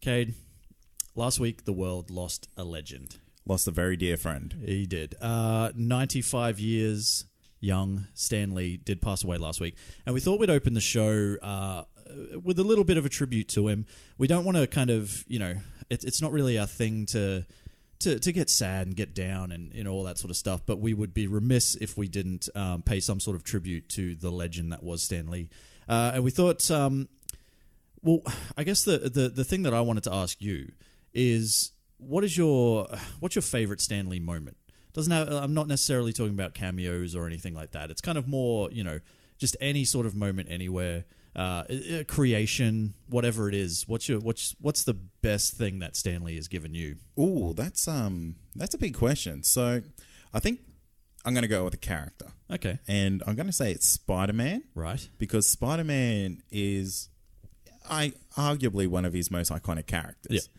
Cade, last week the world lost a legend. Lost a very dear friend. He did. 95 years young, Stan Lee did pass away last week. And we thought we'd open the show with a little bit of a tribute to him. We don't want to kind of, it's not really our thing to get sad and get down and all that sort of stuff, but we would be remiss if we didn't pay some sort of tribute to the legend that was Stan Lee. And we thought, well, I guess the thing that I wanted to ask you is, what's your favorite Stan Lee moment? I'm not necessarily talking about cameos or anything like that. It's kind of more, just any sort of moment anywhere, creation, whatever it is. What's the best thing that Stan Lee has given you? Ooh, that's a big question. So, I think I'm going to go with a character. Okay. And I'm going to say it's Spider-Man. Right. Because Spider-Man is arguably one of his most iconic characters.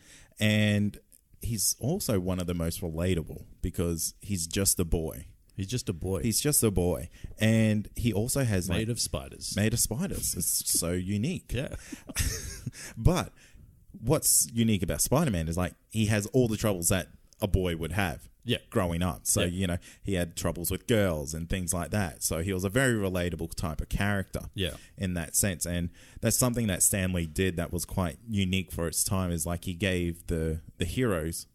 Yeah. And he's also one of the most relatable because he's just a boy. He's just a boy. He's just a boy. And he also has Made of spiders. Made of spiders. It's so unique. Yeah. But what's unique about Spider-Man is he has all the troubles that a boy would have growing up. So, he had troubles with girls and things like that. So he was a very relatable type of character in that sense. And that's something that Stan Lee did that was quite unique for its time, is he gave the heroes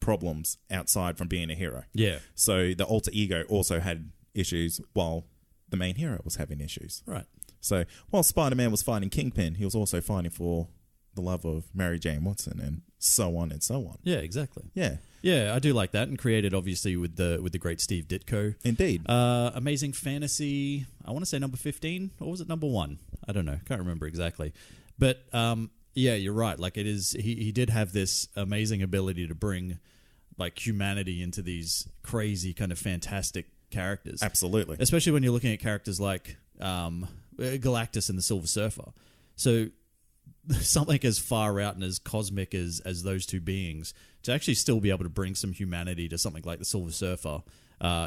problems outside from being a hero. Yeah. So the alter ego also had issues while the main hero was having issues. Right. So while Spider-Man was fighting Kingpin, he was also fighting for the love of Mary Jane Watson and so on and so on. Yeah, exactly. Yeah. Yeah, I do like that, and created obviously with the great Steve Ditko. Indeed. Amazing Fantasy, I want to say number 15, or was it number 1? I don't know. Can't remember exactly. But yeah, you're right. It is he did have this amazing ability to bring humanity into these crazy kind of fantastic characters. Absolutely. Especially when you're looking at characters like Galactus and the Silver Surfer. So something as far out and as cosmic as those two beings, to actually still be able to bring some humanity to something like the Silver Surfer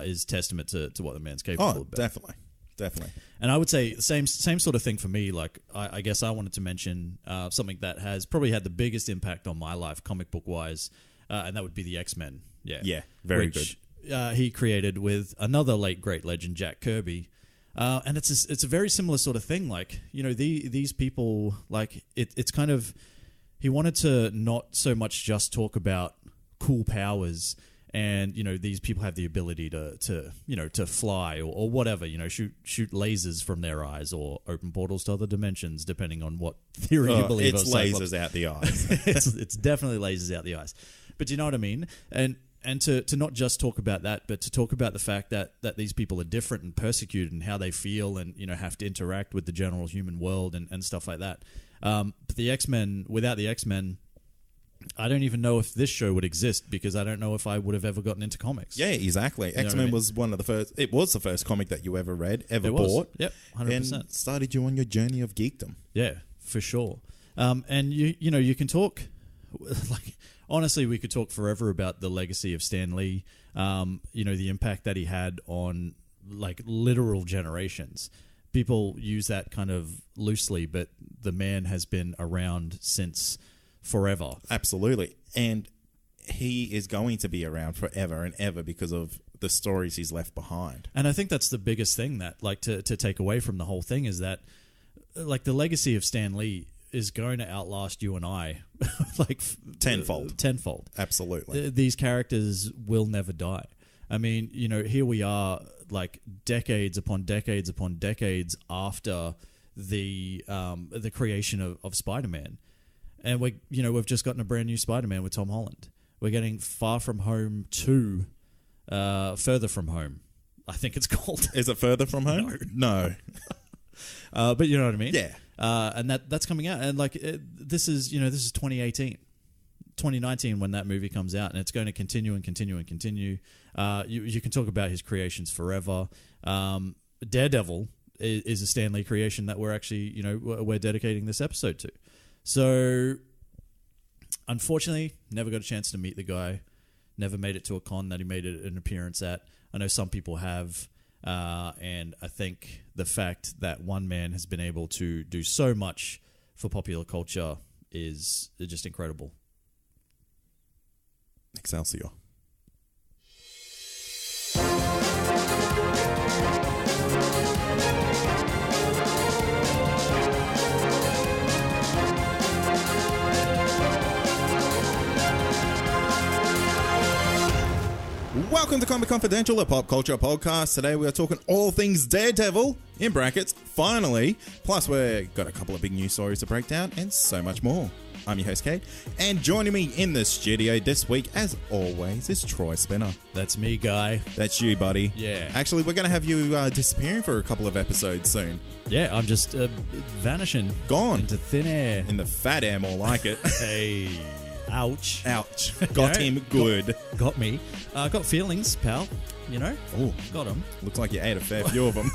is testament to what the man's capable of. Oh, definitely. Definitely. And I would say same sort of thing for me. I guess I wanted to mention something that has probably had the biggest impact on my life, comic book wise, and that would be the X-Men. Yeah, very good. He created with another late great legend, Jack Kirby. And it's a very similar sort of thing. These people, it's kind of, he wanted to not so much just talk about cool powers and, these people have the ability to fly or whatever, shoot lasers from their eyes or open portals to other dimensions, depending on what theory you believe. It's lasers out the eyes. It's definitely lasers out the eyes. But you know what I mean? And to not just talk about that, but to talk about the fact that these people are different and persecuted and how they feel and, have to interact with the general human world and stuff like that. But the X-Men, without the X-Men, I don't even know if this show would exist, because I don't know if I would have ever gotten into comics. Yeah, exactly. X-Men was one of the first, it was the first comic that you ever read, bought. Yep, 100%. And started you on your journey of geekdom. Yeah, for sure. And you can talk, honestly, we could talk forever about the legacy of Stan Lee, the impact that he had on literal generations. People use that kind of loosely, but the man has been around since forever. Absolutely. And he is going to be around forever and ever because of the stories he's left behind. And I think that's the biggest thing that to take away from the whole thing is that the legacy of Stan Lee is going to outlast you and I tenfold. Absolutely. These characters will never die. I mean, here we are decades upon decades upon decades after the creation of Spider-Man. And we've just gotten a brand new Spider-Man with Tom Holland. We're getting Far From Home 2, Further From Home, I think it's called. Is it Further From Home? No. But you know what I mean? Yeah. And that's coming out. And this is 2018, 2019 when that movie comes out, and it's going to continue and continue and continue. You can talk about his creations forever. Daredevil is a Stan Lee creation that we're actually, we're dedicating this episode to. So, unfortunately, never got a chance to meet the guy. Never made it to a con that he made an appearance at. I know some people have, and I think the fact that one man has been able to do so much for popular culture is just incredible. Excelsior. Welcome to Comic Confidential, a pop culture podcast. Today we are talking all things Daredevil, in brackets, finally. Plus we've got a couple of big news stories to break down and so much more. I'm your host, Kate, and joining me in the studio this week, as always, is Troy Spinner. That's me, Guy. That's you, buddy. Yeah. Actually, we're going to have you disappearing for a couple of episodes soon. Yeah, I'm just vanishing. Gone. Into thin air. In the fat air, more like it. Hey. Ouch. Ouch. Got him good. Got me. Got feelings, pal. You know? Oh, got them. Looks like you ate a fair few of them.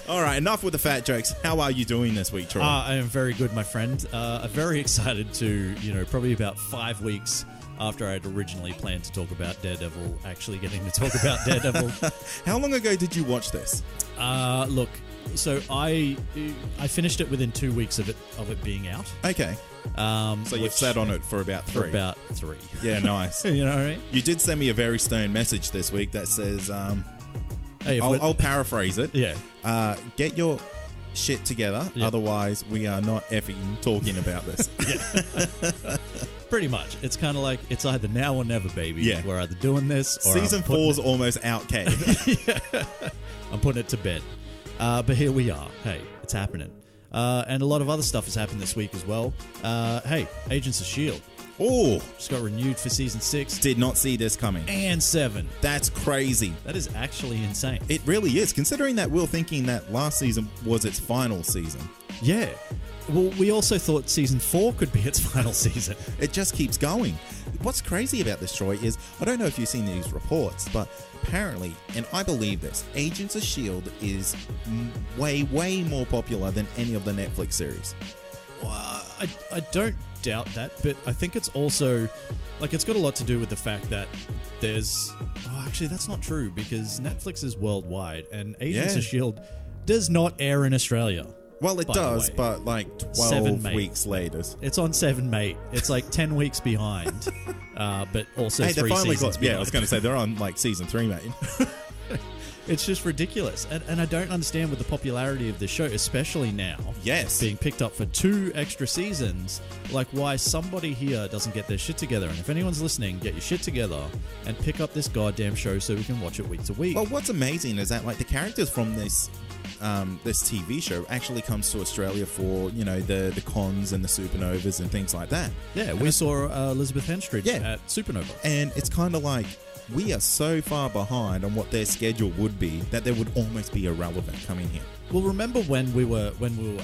All right, enough with the fat jokes. How are you doing this week, Troy? I am very good, my friend. I'm very excited to, probably about 5 weeks after I had originally planned to talk about Daredevil, actually getting to talk about Daredevil. How long ago did you watch this? Look, so I finished it within 2 weeks of it being out. Okay. So you've sat on it for about three. Yeah, nice. You know what I mean? You did send me a very stern message this week that says, hey, I'll paraphrase it. Yeah. Get your shit together, otherwise we are not effing talking about this. Yeah. Pretty much. It's kind of like, it's either now or never, baby. Yeah. We're either doing this or Season 4's almost out, Kate. Yeah. I'm putting it to bed. But here we are. Hey, it's happening. And a lot of other stuff has happened this week as well. Hey, Agents of S.H.I.E.L.D. Oh, just got renewed for season 6. Did not see this coming. And 7. That's crazy. That is actually insane. It really is, considering that we're thinking that last season was its final season. Yeah. Well, we also thought season 4 could be its final season. It just keeps going. What's crazy about this, Troy, is I don't know if you've seen these reports, but apparently, and I believe this, Agents of S.H.I.E.L.D. is way, way more popular than any of the Netflix series. Well, I don't doubt that, but I think it's also, it's got a lot to do with the fact that there's... Oh, actually, that's not true, because Netflix is worldwide, and Agents of S.H.I.E.L.D. does not air in Australia. Well, it does, but 12 weeks later. It's on 7 Mate. It's 10 weeks behind, but also 3 seasons behind. Yeah, I was going to say, they're on season 3, mate. It's just ridiculous. And I don't understand with the popularity of this show, especially now. Yes. Being picked up for 2 extra seasons, why somebody here doesn't get their shit together. And if anyone's listening, get your shit together and pick up this goddamn show so we can watch it week to week. Well, what's amazing is that the characters from this TV show actually comes to Australia for, the cons and the supernovas and things like that. Yeah, we saw Elizabeth Henstridge at Supernova. And it's kind of we are so far behind on what their schedule would be that they would almost be irrelevant coming here. Well, remember when we were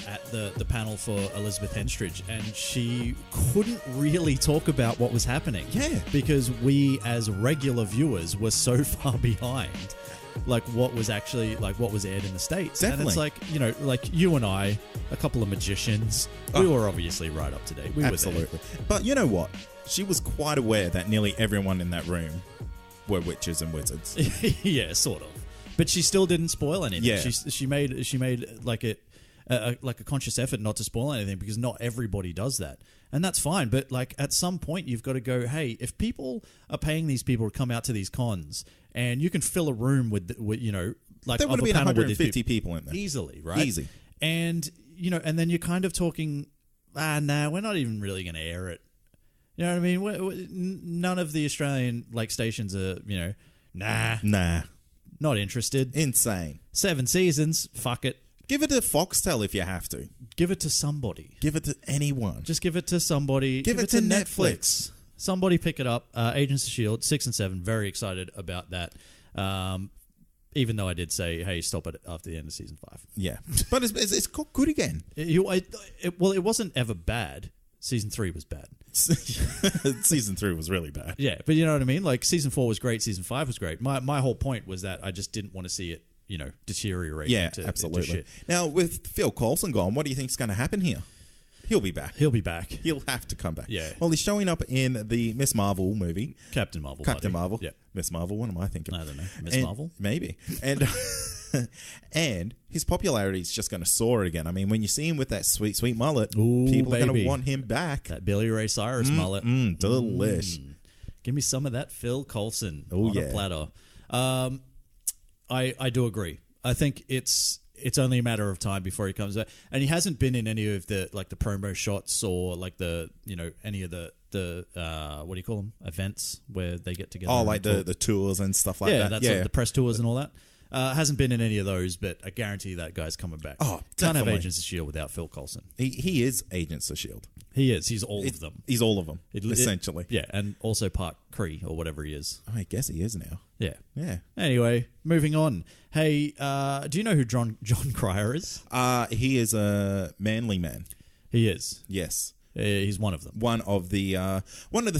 at the panel for Elizabeth Henstridge, and she couldn't really talk about what was happening. Yeah. Because we, as regular viewers, were so far behind. What was actually, what was aired in the States. Definitely. And it's you and I, a couple of magicians, we were obviously right up to date. We absolutely. were there. But you know what? She was quite aware that nearly everyone in that room were witches and wizards. Yeah, sort of. But she still didn't spoil anything. Yeah. She made a conscious effort not to spoil anything, because not everybody does that. And that's fine, but at some point you've got to go, hey, if people are paying these people to come out to these cons, and you can fill a room with there would have been 150 people in there easily, right? Easy. And and then you're kind of talking, we're not even really going to air it. You know what I mean? None of the Australian stations are, nah, not interested. Insane. 7 seasons, fuck it. Give it to Foxtel if you have to. Give it to somebody. Give it to anyone. Just give it to somebody. Give it to Netflix. Somebody pick it up. Agents of S.H.I.E.L.D. 6 and 7. Very excited about that. Even though I did say, hey, stop it after the end of season 5. Yeah. But it's got good again. It wasn't ever bad. Season 3 was bad. Season 3 was really bad. Yeah, but you know what I mean? Season 4 was great. Season 5 was great. My whole point was that I just didn't want to see it, deteriorate. Yeah, absolutely. Shit. Now, with Phil Coulson gone, what do you think is going to happen here? He'll be back. He'll have to come back. Yeah. Well, he's showing up in the Miss Marvel movie. Captain Marvel. Yeah. Miss Marvel, what am I thinking? I don't know. Miss Marvel? Maybe. And And his popularity is just going to soar again. I mean, when you see him with that sweet, sweet mullet, Ooh, people are going baby. to want him back. That Billy Ray Cyrus mullet. Delish. Give me some of that Phil Coulson on yeah. a platter. I do agree. I think it's only a matter of time before he comes back, and he hasn't been in any of the like the promo shots or like the any of the what do you call them, events where they get together. Oh, like the tours and stuff like that. That's like the press tours and all that. Hasn't been in any of those, but I guarantee that guy's coming back. Oh, can't have definitely. Agents of S.H.I.E.L.D. without Phil Coulson. He is Agents of S.H.I.E.L.D. He is. He's all of them. He's all of them, essentially. Yeah, and also part Kree or whatever he is. I guess he is now. Yeah. Yeah. Anyway, moving on. Hey, do you know who Jon Cryer is? He is a manly man. He is. Yes. He's one of them. One of the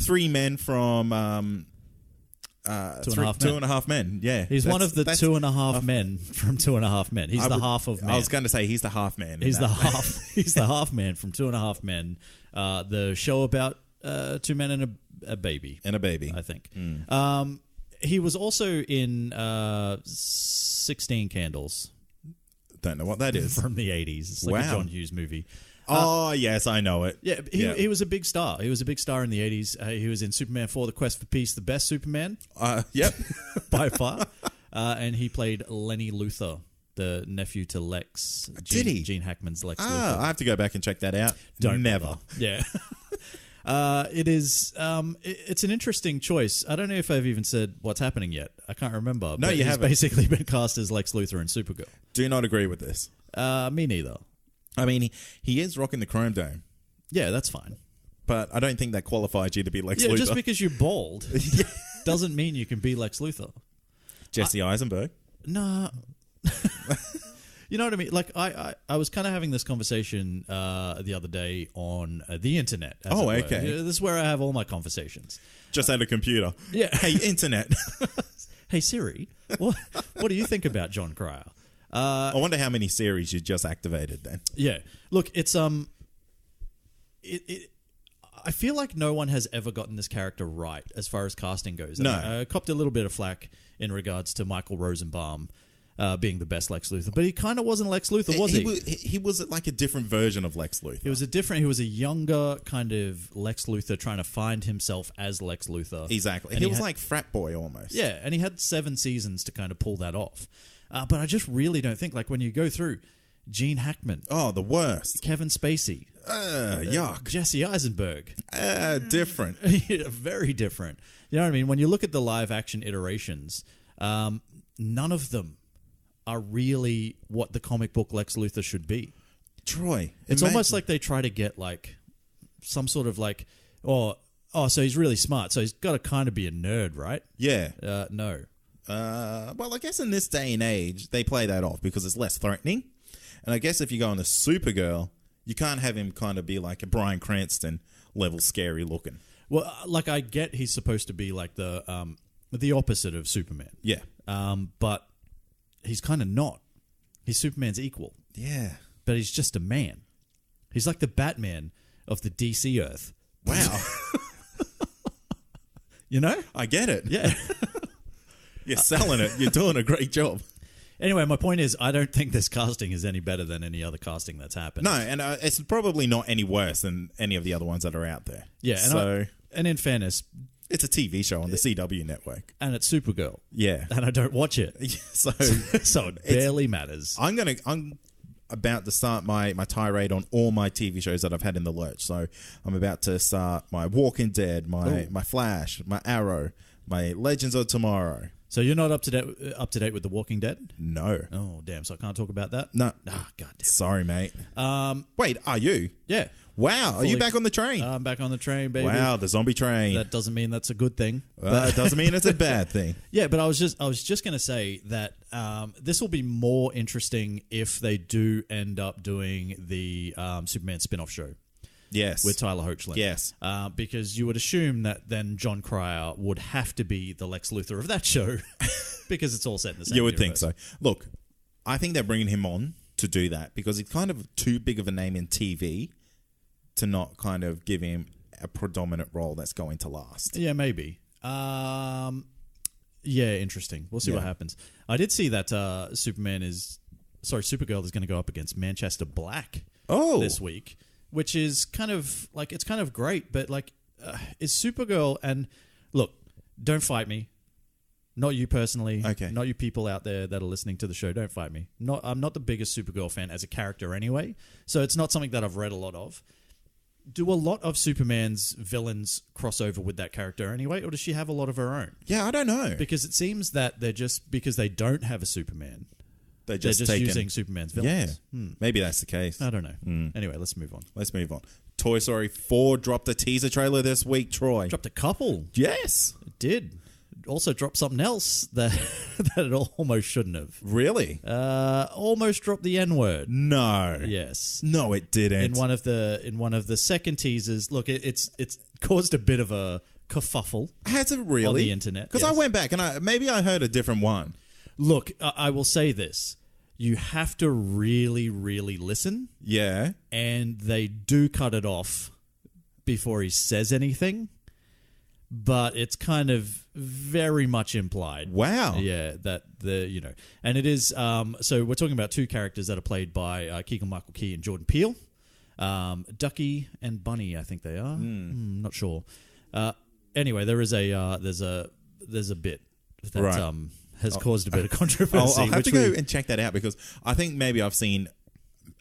three men from Two and a Half Men. Yeah. He's one of the 2.5 men from 2.5 Men. He's the half of man. I was going to say he's the half man. He's the half. He's the half man from 2.5 Men. The show about two men and a baby. And a baby, I think. He was also in 16 Candles. Don't know what that is. From the 80s. It's like a John Hughes movie. Oh, yes, I know it. Yeah, he was a big star. He was a big star in the 80s. He was in Superman 4, The Quest for Peace, the best Superman. Yep. By far. And he played Lenny Luthor, the nephew to Lex. Did he? Gene Hackman's Lex Luthor. I have to go back and check that out. Never. Bother. Yeah. It is. It's an interesting choice. I don't know if I've even said what's happening yet. I can't remember. No, but you he's haven't. basically been cast as Lex Luthor in Supergirl. Do not agree with this. Me neither. I mean, he is rocking the Chrome Dome, Yeah, that's fine. but I don't think that qualifies you to be Lex Yeah, Luthor. just because you're bald doesn't mean you can be Lex Luthor. Jesse Eisenberg. Nah. You know what I mean? Like, I was kind of having this conversation the other day on the internet. As it were. Okay. This is where I have all my conversations. Just at a computer. Yeah. Hey, internet. Hey, Siri, what do you think about Jon Cryer? I wonder how many series you just activated then. Yeah. Look, it's I feel like no one has ever gotten this character right as far as casting goes. No. I copped a little bit of flack in regards to Michael Rosenbaum being the best Lex Luthor, but he kind of wasn't Lex Luthor, was he? He was like a different version of Lex Luthor. He was a younger kind of Lex Luthor trying to find himself as Lex Luthor. Exactly. And He was like frat boy almost. Yeah, and he had 7 seasons to kind of pull that off. But I just really don't think, like, when you go through Gene Hackman, Oh, the worst. Kevin Spacey, Yuck. Jesse Eisenberg, Different. very different. You know what I mean? When you look at the live action iterations, none of them are really what the comic book Lex Luthor should be. Troy. It's almost like they try to get like some sort of like, so he's really smart, so he's got to kind of be a nerd, right? Yeah. No. Well, I guess in this day and age, they play that off because it's less threatening. And I guess if you go on the Supergirl, you can't have him kind of be like a Bryan Cranston level scary looking. Well, like, I get he's supposed to be like the opposite of Superman. Yeah. But he's kind of not. He's Superman's equal. Yeah. But he's just a man. He's like the Batman of the DC Earth. Wow. You know? I get it. Yeah. You're selling it. You're doing a great job. Anyway, my point is, I don't think this casting is any better than any other casting that's happened. No, and it's probably not any worse than any of the other ones that are out there. Yeah, and in fairness, it's a TV show on the CW network. and it's Supergirl. Yeah. And I don't watch it. So So it barely matters. I'm about to start my tirade on all my TV shows that I've had in the lurch. So I'm about to start my Walking Dead, my Flash, my Arrow, my Legends of Tomorrow. So you're not up to date with The Walking Dead? No. Oh, damn. So I can't talk about that? No. Ah, God damn. Sorry, mate. Wait, are you? Yeah. Wow. Are you back on the train? I'm back on the train, baby. Wow, the zombie train. That doesn't mean that's a good thing. It doesn't mean it's a bad thing. Yeah, but I was just going to say that this will be more interesting if they do end up doing the Superman spin-off show. Yes. With Tyler Hoechlin. Yes. Because you would assume that then Jon Cryer would have to be the Lex Luthor of that show because it's all set in the same You would universe. think so. Look, I think they're bringing him on to do that because he's kind of too big of a name in TV to not kind of give him a predominant role that's going to last. Yeah, maybe. Yeah, interesting. We'll see what happens. I did see that Supergirl is going to go up against Manchester Black this week, which is kind of like, it's kind of great, but like, is Supergirl, and look, don't fight me. Not you personally. Okay. Not you people out there that are listening to the show. Don't fight me. I'm not the biggest Supergirl fan as a character anyway, so it's not something that I've read a lot of. Do a lot of Superman's villains cross over with that character anyway, or does she have a lot of her own? Yeah, I don't know. Because it seems that they're just, because they don't have a Superman, they're just using Superman's villains. Yeah, maybe that's the case. I don't know. Anyway, let's move on. Toy Story 4 dropped a teaser trailer this week, Troy. Dropped a couple. Yes. It did. Also dropped something else that it almost shouldn't have. Really? Almost dropped the N-word. No. Yes. No, it didn't. In one of the second teasers, look, it's caused a bit of a kerfuffle. Has it really? On the internet. Because I went back and maybe I heard a different one. Look, I will say this. You have to really, really listen. Yeah. And they do cut it off before he says anything. But it's kind of very much implied. Wow. Yeah, that and it is, so we're talking about two characters that are played by Keegan-Michael Key and Jordan Peele. Ducky and Bunny, I think they are. Not sure. Anyway, there's a bit that has caused a bit of controversy. I'll have to go and check that out because I think maybe I've seen,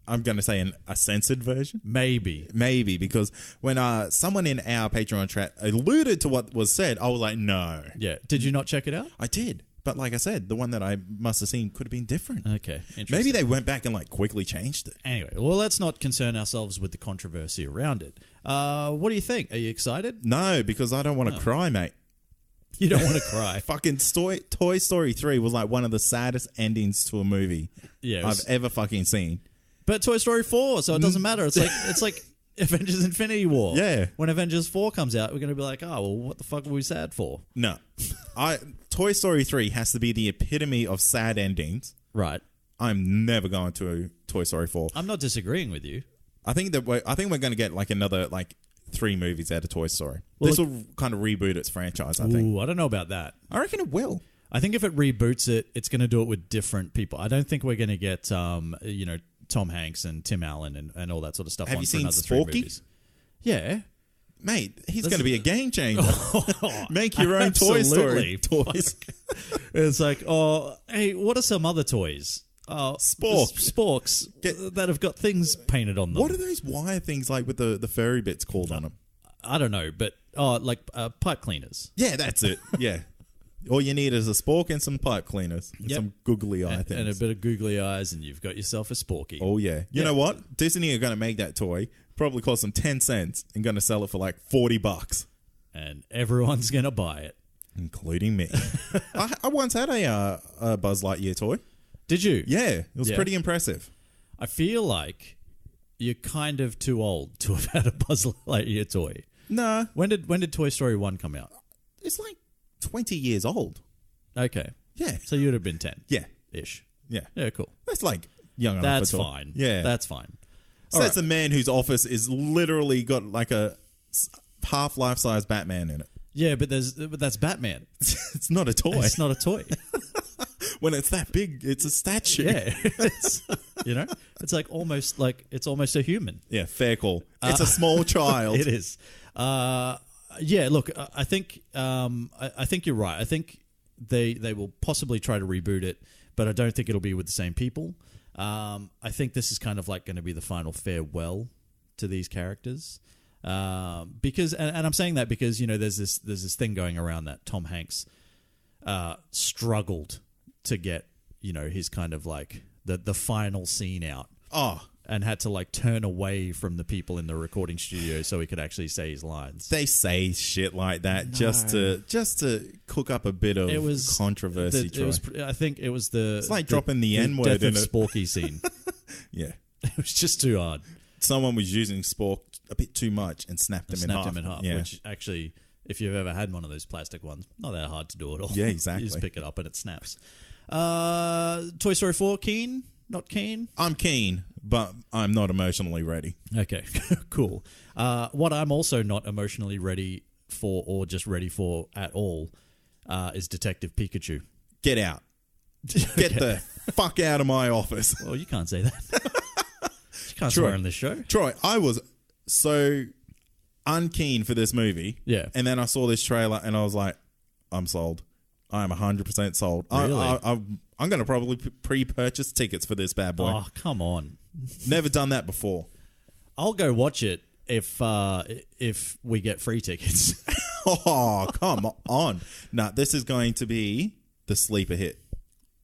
I'm going to say a censored version. Maybe because when someone in our Patreon chat alluded to what was said, I was like, no. Yeah. Did you not check it out? I did. But like I said, the one that I must have seen could have been different. Okay. Maybe they went back and like quickly changed it. Anyway, well, let's not concern ourselves with the controversy around it. What do you think? Are you excited? No, because I don't want to cry, mate. You don't want to cry. Fucking Toy Story 3 was like one of the saddest endings to a movie I've ever fucking seen. But Toy Story 4, so it doesn't matter. It's like Avengers Infinity War. Yeah. When Avengers 4 comes out, we're going to be like, oh, well, what the fuck were we sad for? No. Toy Story 3 has to be the epitome of sad endings. Right. I'm never going to Toy Story 4. I'm not disagreeing with you. I think we're going to get like another 3 movies out of Toy Story. Well, this will kind of reboot its franchise, I think. Ooh, I don't know about that. I reckon it will. I think if it reboots it, it's going to do it with different people. I don't think we're going to get, Tom Hanks and Tim Allen and all that sort of stuff. Have you seen Sporky? Yeah. Mate, he's going to be a game changer. Make your own Toy Story toys. It's like, hey, what are some other toys? Sporks that have got things painted on them. What are those wire things like with the furry bits called on them? I don't know, but pipe cleaners. Yeah, that's it. Yeah. All you need is a spork and some pipe cleaners. And some googly eye things. And a bit of googly eyes, and you've got yourself a sporky. Oh, yeah. You know what? Disney are going to make that toy. Probably cost them 10 cents and going to sell it for like $40. And everyone's going to buy it. Including me. I once had a Buzz Lightyear toy. Did you? Yeah. It was pretty impressive. I feel like you're kind of too old to have had a Buzz Lightyear toy. Nah. When did Toy Story 1 come out? It's like 20 years old. Okay. Yeah. So you would have been 10. Yeah. Ish. Yeah. Yeah, cool. That's like young enough. That's fine. Yeah. That's fine. So that's a man whose office is literally got like a half life-size Batman in it. Yeah, but that's Batman. It's not a toy. It's not a toy. When it's that big, it's a statue. Yeah. It's like almost a human. Yeah, fair call. It's a small child. It is. Yeah, look, I think you're right. I think they will possibly try to reboot it, but I don't think it'll be with the same people. I think this is kind of like going to be the final farewell to these characters. Because I'm saying that because there's this thing going around that Tom Hanks struggled to get his kind of like the final scene out. And had to like turn away from the people in the recording studio so he could actually say his lines. They say shit like that just to cook up a bit of controversy. I think it was it's like dropping the N-word in a Sporky scene. Yeah, it was just too hard. Someone was using Spork a bit too much and snapped him in half. Yeah. Which actually, if you've ever had one of those plastic ones, not that hard to do at all. Yeah, exactly. You just pick it up and it snaps. Toy Story 4, keen? Not keen? I'm keen, but I'm not emotionally ready. Okay, cool. What I'm also not emotionally ready for or just ready for at all is Detective Pikachu. Get out. Get the fuck out of my office. Well, you can't say that. You can't swear on this show. Troy, I was so unkeen for this movie. Yeah. And then I saw this trailer and I was like, I'm sold. I am 100% sold. Really? I'm going to probably pre-purchase tickets for this bad boy. Oh, come on. Never done that before. I'll go watch it if we get free tickets. Oh, come on. No, this is going to be the sleeper hit.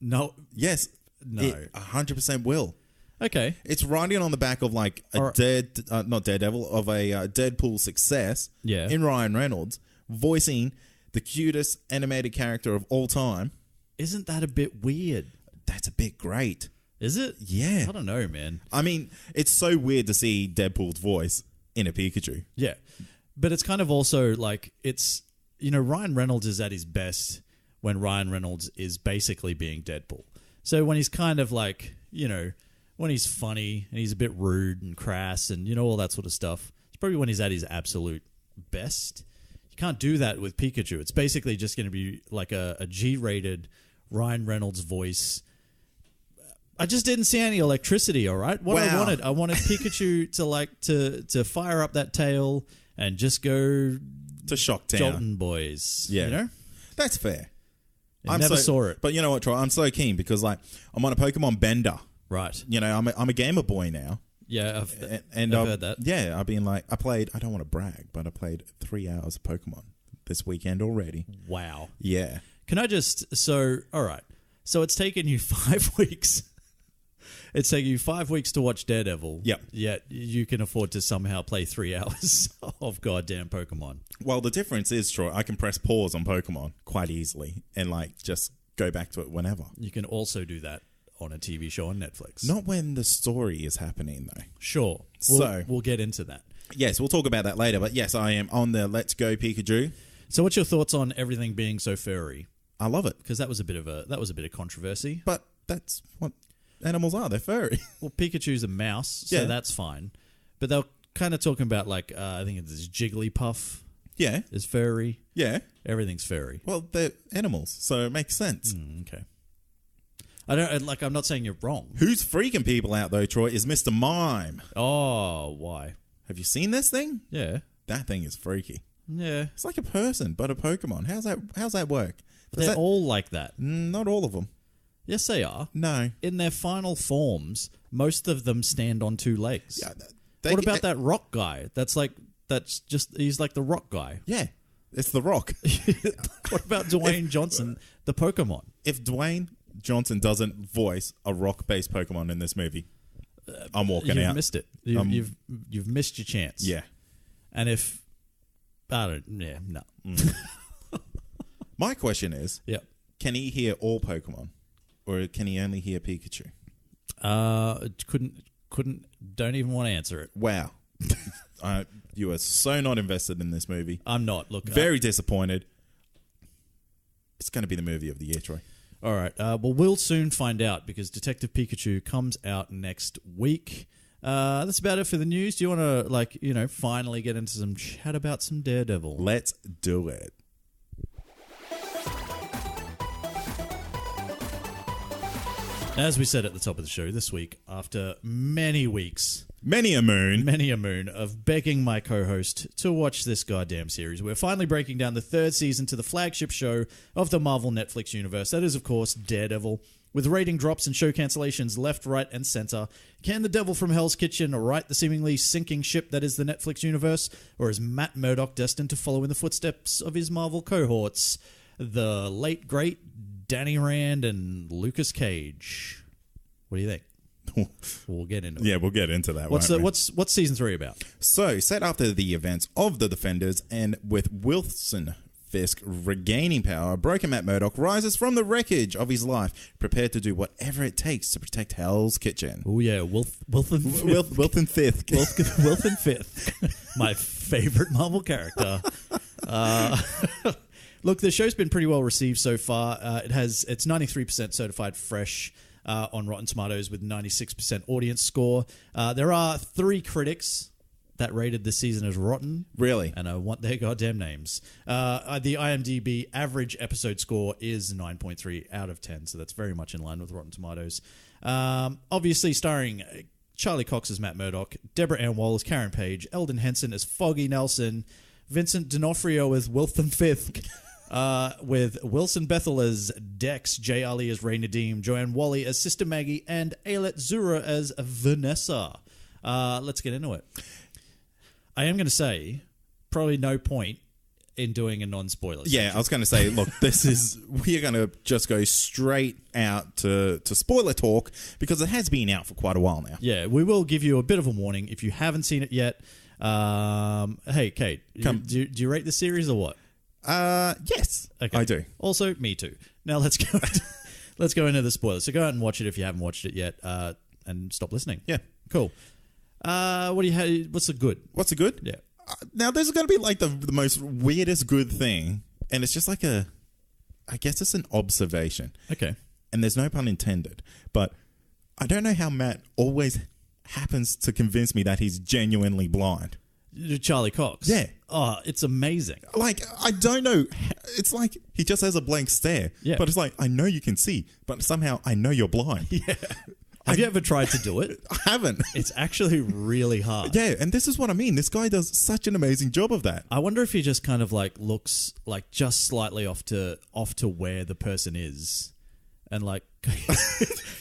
No. Yes. No. It 100% will. Okay. It's riding on the back of like a not Daredevil, of a Deadpool success in Ryan Reynolds, voicing the cutest animated character of all time. Isn't that a bit weird? That's a bit great. Is it? Yeah. I don't know, man. I mean, it's so weird to see Deadpool's voice in a Pikachu. Yeah. But it's kind of also like it's, Ryan Reynolds is at his best when Ryan Reynolds is basically being Deadpool. So when he's kind of like, when he's funny and he's a bit rude and crass and, all that sort of stuff, it's probably when he's at his absolute best. You can't do that with Pikachu. It's basically just going to be like a G-rated Ryan Reynolds voice. I just didn't see any electricity, all right? What I wanted Pikachu to fire up that tail and just go to Shocktown. Jolton boys. Yeah. That's fair. I never saw it. But you know what, Troy? I'm so keen because I'm on a Pokemon bender. Right. I'm a gamer boy now. Yeah, I've heard that. Yeah, I've been like, I don't want to brag, but I played 3 hours of Pokemon this weekend already. Wow. Yeah. Can I all right. So it's taken you 5 weeks. It's taken you 5 weeks to watch Daredevil. Yep. Yet you can afford to somehow play 3 hours of goddamn Pokemon. Well, the difference is, Troy, I can press pause on Pokemon quite easily and just go back to it whenever. You can also do that on a TV show on Netflix. Not when the story is happening, though. Sure. We'll get into that. Yes, we'll talk about that later. But yes, I am on the Let's Go Pikachu. So what's your thoughts on everything being so furry? I love it. Because that was a bit of controversy. But that's what animals are. They're furry. Well, Pikachu's a mouse, so that's fine. But they're kind of talking about I think it's Jigglypuff. Yeah. Is furry. Yeah. Everything's furry. Well, they're animals, so it makes sense. Okay. I'm not saying you're wrong. Who's freaking people out, though, Troy, is Mr. Mime. Oh, why? Have you seen this thing? Yeah. That thing is freaky. Yeah. It's like a person, but a Pokemon. How's that work? They're all like that. Not all of them. Yes, they are. No. In their final forms, most of them stand on 2 legs. Yeah, what about that rock guy? He's like the rock guy. Yeah. It's the Rock. What about Dwayne Johnson, the Pokemon? If Dwayne Johnson doesn't voice a rock-based Pokemon in this movie, I'm walking out. You've missed it. You've missed your chance. Yeah. And if no. My question is, can he hear all Pokemon, or can he only hear Pikachu? Don't even want to answer it. Wow. You are so not invested in this movie. I'm not. Look, very disappointed. It's going to be the movie of the year, Troy. All right. Well, we'll soon find out because Detective Pikachu comes out next week. That's about it for the news. Do you want to, finally get into some chat about some Daredevil? Let's do it. As we said at the top of the show this week, after many weeks... Many a moon of begging my co-host to watch this goddamn series, we're finally breaking down the 3rd season to the flagship show of the Marvel Netflix universe. That is, of course, Daredevil. With rating drops and show cancellations left, right, and center, can the devil from Hell's Kitchen right the seemingly sinking ship that is the Netflix universe? Or is Matt Murdock destined to follow in the footsteps of his Marvel cohorts, the late, great Danny Rand and Lucas Cage? What do you think? We'll get into it. Yeah, we'll get into that. What's season 3 about? So, set after the events of the Defenders and with Wilson Fisk regaining power, broken Matt Murdock rises from the wreckage of his life, prepared to do whatever it takes to protect Hell's Kitchen. Oh yeah, Wilson Fisk. Wilson Fisk. My favorite Marvel character. Look, the show's been pretty well received so far. It's 93% certified fresh on Rotten Tomatoes with 96% audience score. There are 3 critics that rated this season as rotten. Really? And I want their goddamn names. The IMDb average episode score is 9.3 out of 10, so that's very much in line with Rotten Tomatoes. Obviously starring Charlie Cox as Matt Murdock, Deborah Ann Wall as Karen Page, Eldon Henson as Foggy Nelson, Vincent D'Onofrio as Wiltham Fisk, with Wilson Bethel as Dex, Jay Ali as Ray Nadeem, Joanne Wally as Sister Maggie, and Ayelet Zura as Vanessa. Let's get into it. I am going to say, probably no point in doing a non-spoiler section. Yeah, I was going to say, look, we're going to just go straight out to spoiler talk because it has been out for quite a while now. Yeah, we will give you a bit of a warning if you haven't seen it yet. Hey, Kate, do you rate the series or what? Yes, okay. I do. Also, me too. Now let's go. Let's go into the spoilers. So go out and watch it if you haven't watched it yet, and stop listening. Yeah, cool. What's the good? What's the good? Yeah. Now, there's going to be like the most weirdest good thing, and it's just like I guess it's an observation. Okay. And there's no pun intended, but I don't know how Matt always happens to convince me that he's genuinely blind. Charlie Cox. Yeah. Oh, it's amazing. Like, I don't know. It's like he just has a blank stare. Yeah. But it's like, I know you can see, but somehow I know you're blind. Yeah. Have you ever tried to do it? I haven't. It's actually really hard. Yeah, and this is what I mean. This guy does such an amazing job of that. I wonder if he just kind of like looks like just slightly off to where the person is. And like,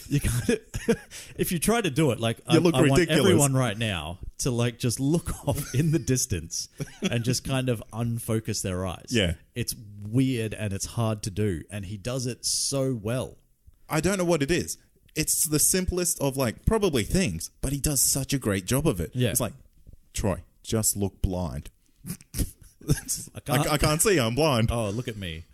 you kind of, if you try to do it, like, I want everyone right now to like just look off in the distance and just kind of unfocus their eyes. Yeah. It's weird and it's hard to do. And he does it so well. I don't know what it is. It's the simplest of like probably things, but he does such a great job of it. Yeah. It's like, Troy, just look blind. I can't see. I'm blind. Oh, look at me.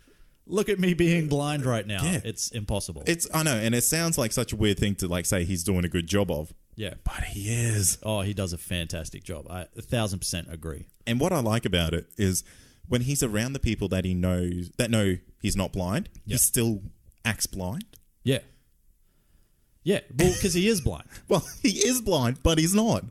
Look at me being blind right now. Yeah. It's impossible. I know, and it sounds like such a weird thing to like say he's doing a good job of. Yeah. But he is. Oh, he does a fantastic job. I 1,000% agree. And what I like about it is when he's around the people that he knows that know he's not blind, he still acts blind. Yeah. Yeah, well, because he is blind. Well, he is blind, but he's not.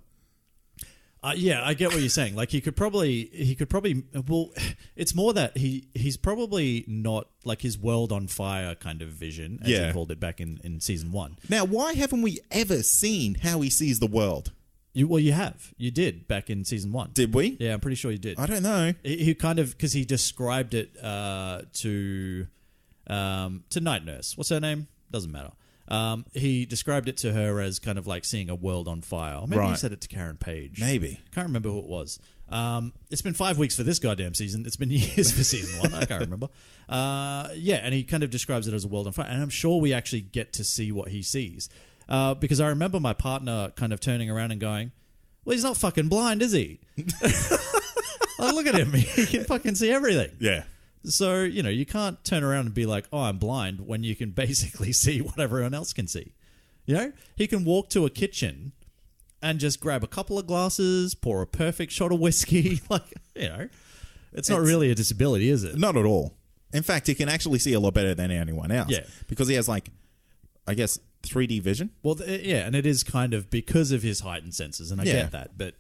Yeah, I get what you're saying. Like he could probably. Well, it's more that he's probably not like his world on fire kind of vision, as you called it back in season 1. Now, why haven't we ever seen how he sees the world? You have. You did back in season 1. Did we? Yeah, I'm pretty sure you did. I don't know. He kind of because he described it to Night Nurse. What's her name? Doesn't matter. He described it to her as kind of like seeing a world on fire. Or maybe he said it to Karen Page. Maybe. Can't remember who it was. It's been 5 weeks for this goddamn season. It's been years for season 1. I can't remember. And he kind of describes it as a world on fire. And I'm sure we actually get to see what he sees. Because I remember my partner kind of turning around and going, well, he's not fucking blind, is he? Like, look at him. He can fucking see everything. Yeah. So, you can't turn around and be like, oh, I'm blind, when you can basically see what everyone else can see. He can walk to a kitchen and just grab a couple of glasses, pour a perfect shot of whiskey. It's not really a disability, is it? Not at all. In fact, he can actually see a lot better than anyone else. Yeah. Because he has, like, I guess, 3D vision. Well, and it is kind of because of his heightened senses, and I get that. But,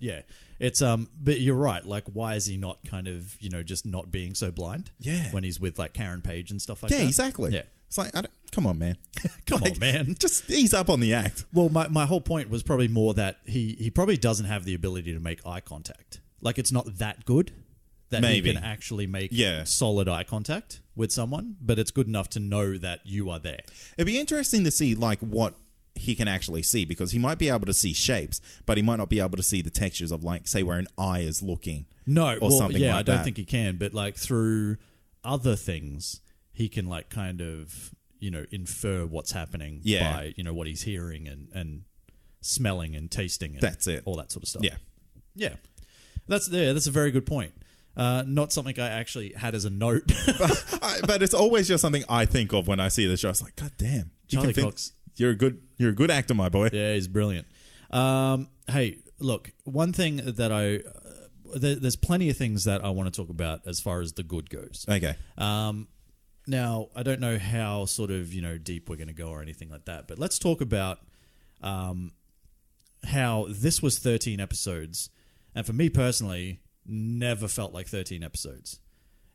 it's but you're right. Like, why is he not kind of, just not being so blind? Yeah. When he's with, like, Karen Page and stuff like that. Yeah, exactly. Yeah. It's like, come on, man. Come on, man. Just ease up on the act. Well, my whole point was probably more that he probably doesn't have the ability to make eye contact. Like, it's not that good that Maybe. he can actually make solid eye contact with someone, but it's good enough to know that you are there. It'd be interesting to see, like, what he can actually see, because he might be able to see shapes, but he might not be able to see the textures of, like, say, where an eye is looking. No, or something like I don't that. think he can, but, like, through other things, he can, like, kind of, infer what's happening by, what he's hearing and smelling and tasting and that's it. All that sort of stuff. Yeah. Yeah. That's a very good point. Not something I actually had as a note. but it's always just something I think of when I see the show. It's like, God damn. Charlie Cox. You're a good actor, my boy. Yeah, he's brilliant. Hey, look, one thing that there's plenty of things that I want to talk about as far as the good goes. Okay. Now, I don't know how sort of, deep we're going to go or anything like that, but let's talk about how this was 13 episodes And for me personally, never felt like 13 episodes.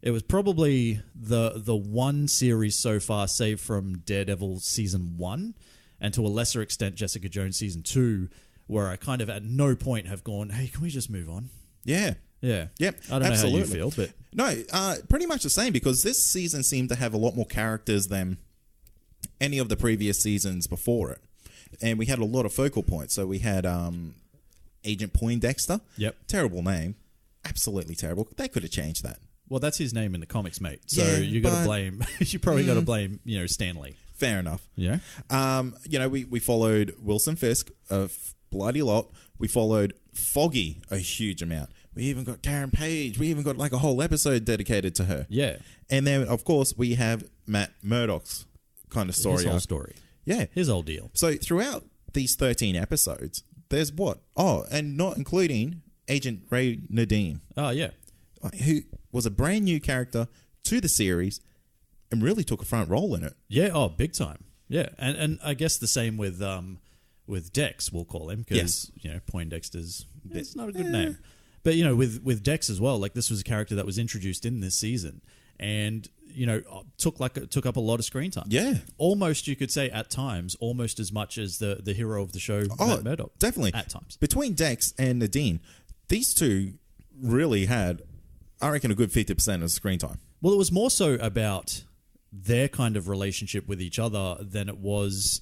It was probably the one series so far, save from Daredevil season 1, and to a lesser extent Jessica Jones season 2, where I kind of at no point have gone, hey, can we just move on? Yeah. Yeah. Yep. I don't absolutely. know how you feel, but... No, pretty much the same, because this season seemed to have a lot more characters than any of the previous seasons before it. And we had a lot of focal points. So we had Agent Poindexter. Yep. Terrible name. Absolutely terrible. They could have changed that. Well, that's his name in the comics, mate. So Yeah, you got to blame... you probably got to blame, Stanley. Fair enough. Yeah. We followed Wilson Fisk a bloody lot. We followed Foggy a huge amount. We even got Karen Page. We even got like a whole episode dedicated to her. Yeah. And then, of course, we have Matt Murdock's kind of story. His whole story. Yeah. His whole deal. So throughout these 13 episodes, there's what? Oh, and not including Agent Ray Nadeem. Oh, yeah. Who was a brand new character to the series and really took a front role in it. Yeah, oh, big time. Yeah, and I guess the same with Dex, we'll call him, because Poindexter's it's not a good name. But with Dex as well, like this was a character that was introduced in this season, and took up a lot of screen time. Yeah, almost you could say at times, almost as much as the hero of the show, Matt Murdock. Definitely at times. Between Dex and Nadine, these two really had, I reckon, a good 50% of screen time. Well, it was more so about their kind of relationship with each other than it was,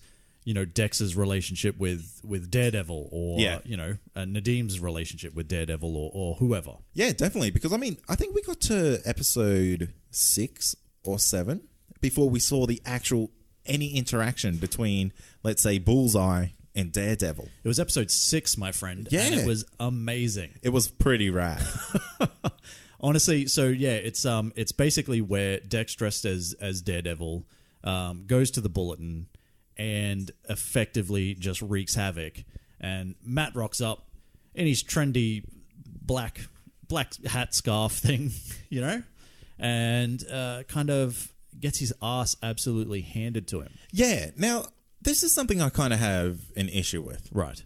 Dex's relationship with Daredevil or, Nadeem's relationship with Daredevil or whoever. Yeah, definitely. Because, I think we got to episode 6 or 7 before we saw any interaction between, let's say, Bullseye and Daredevil. It was episode 6, my friend. Yeah. And it was amazing. It was pretty rad. Honestly, so yeah, it's basically where Dex dressed as Daredevil goes to the Bulletin and effectively just wreaks havoc. And Matt rocks up in his trendy black hat scarf thing, and kind of gets his ass absolutely handed to him. Yeah. Now, this is something I kind of have an issue with. Right.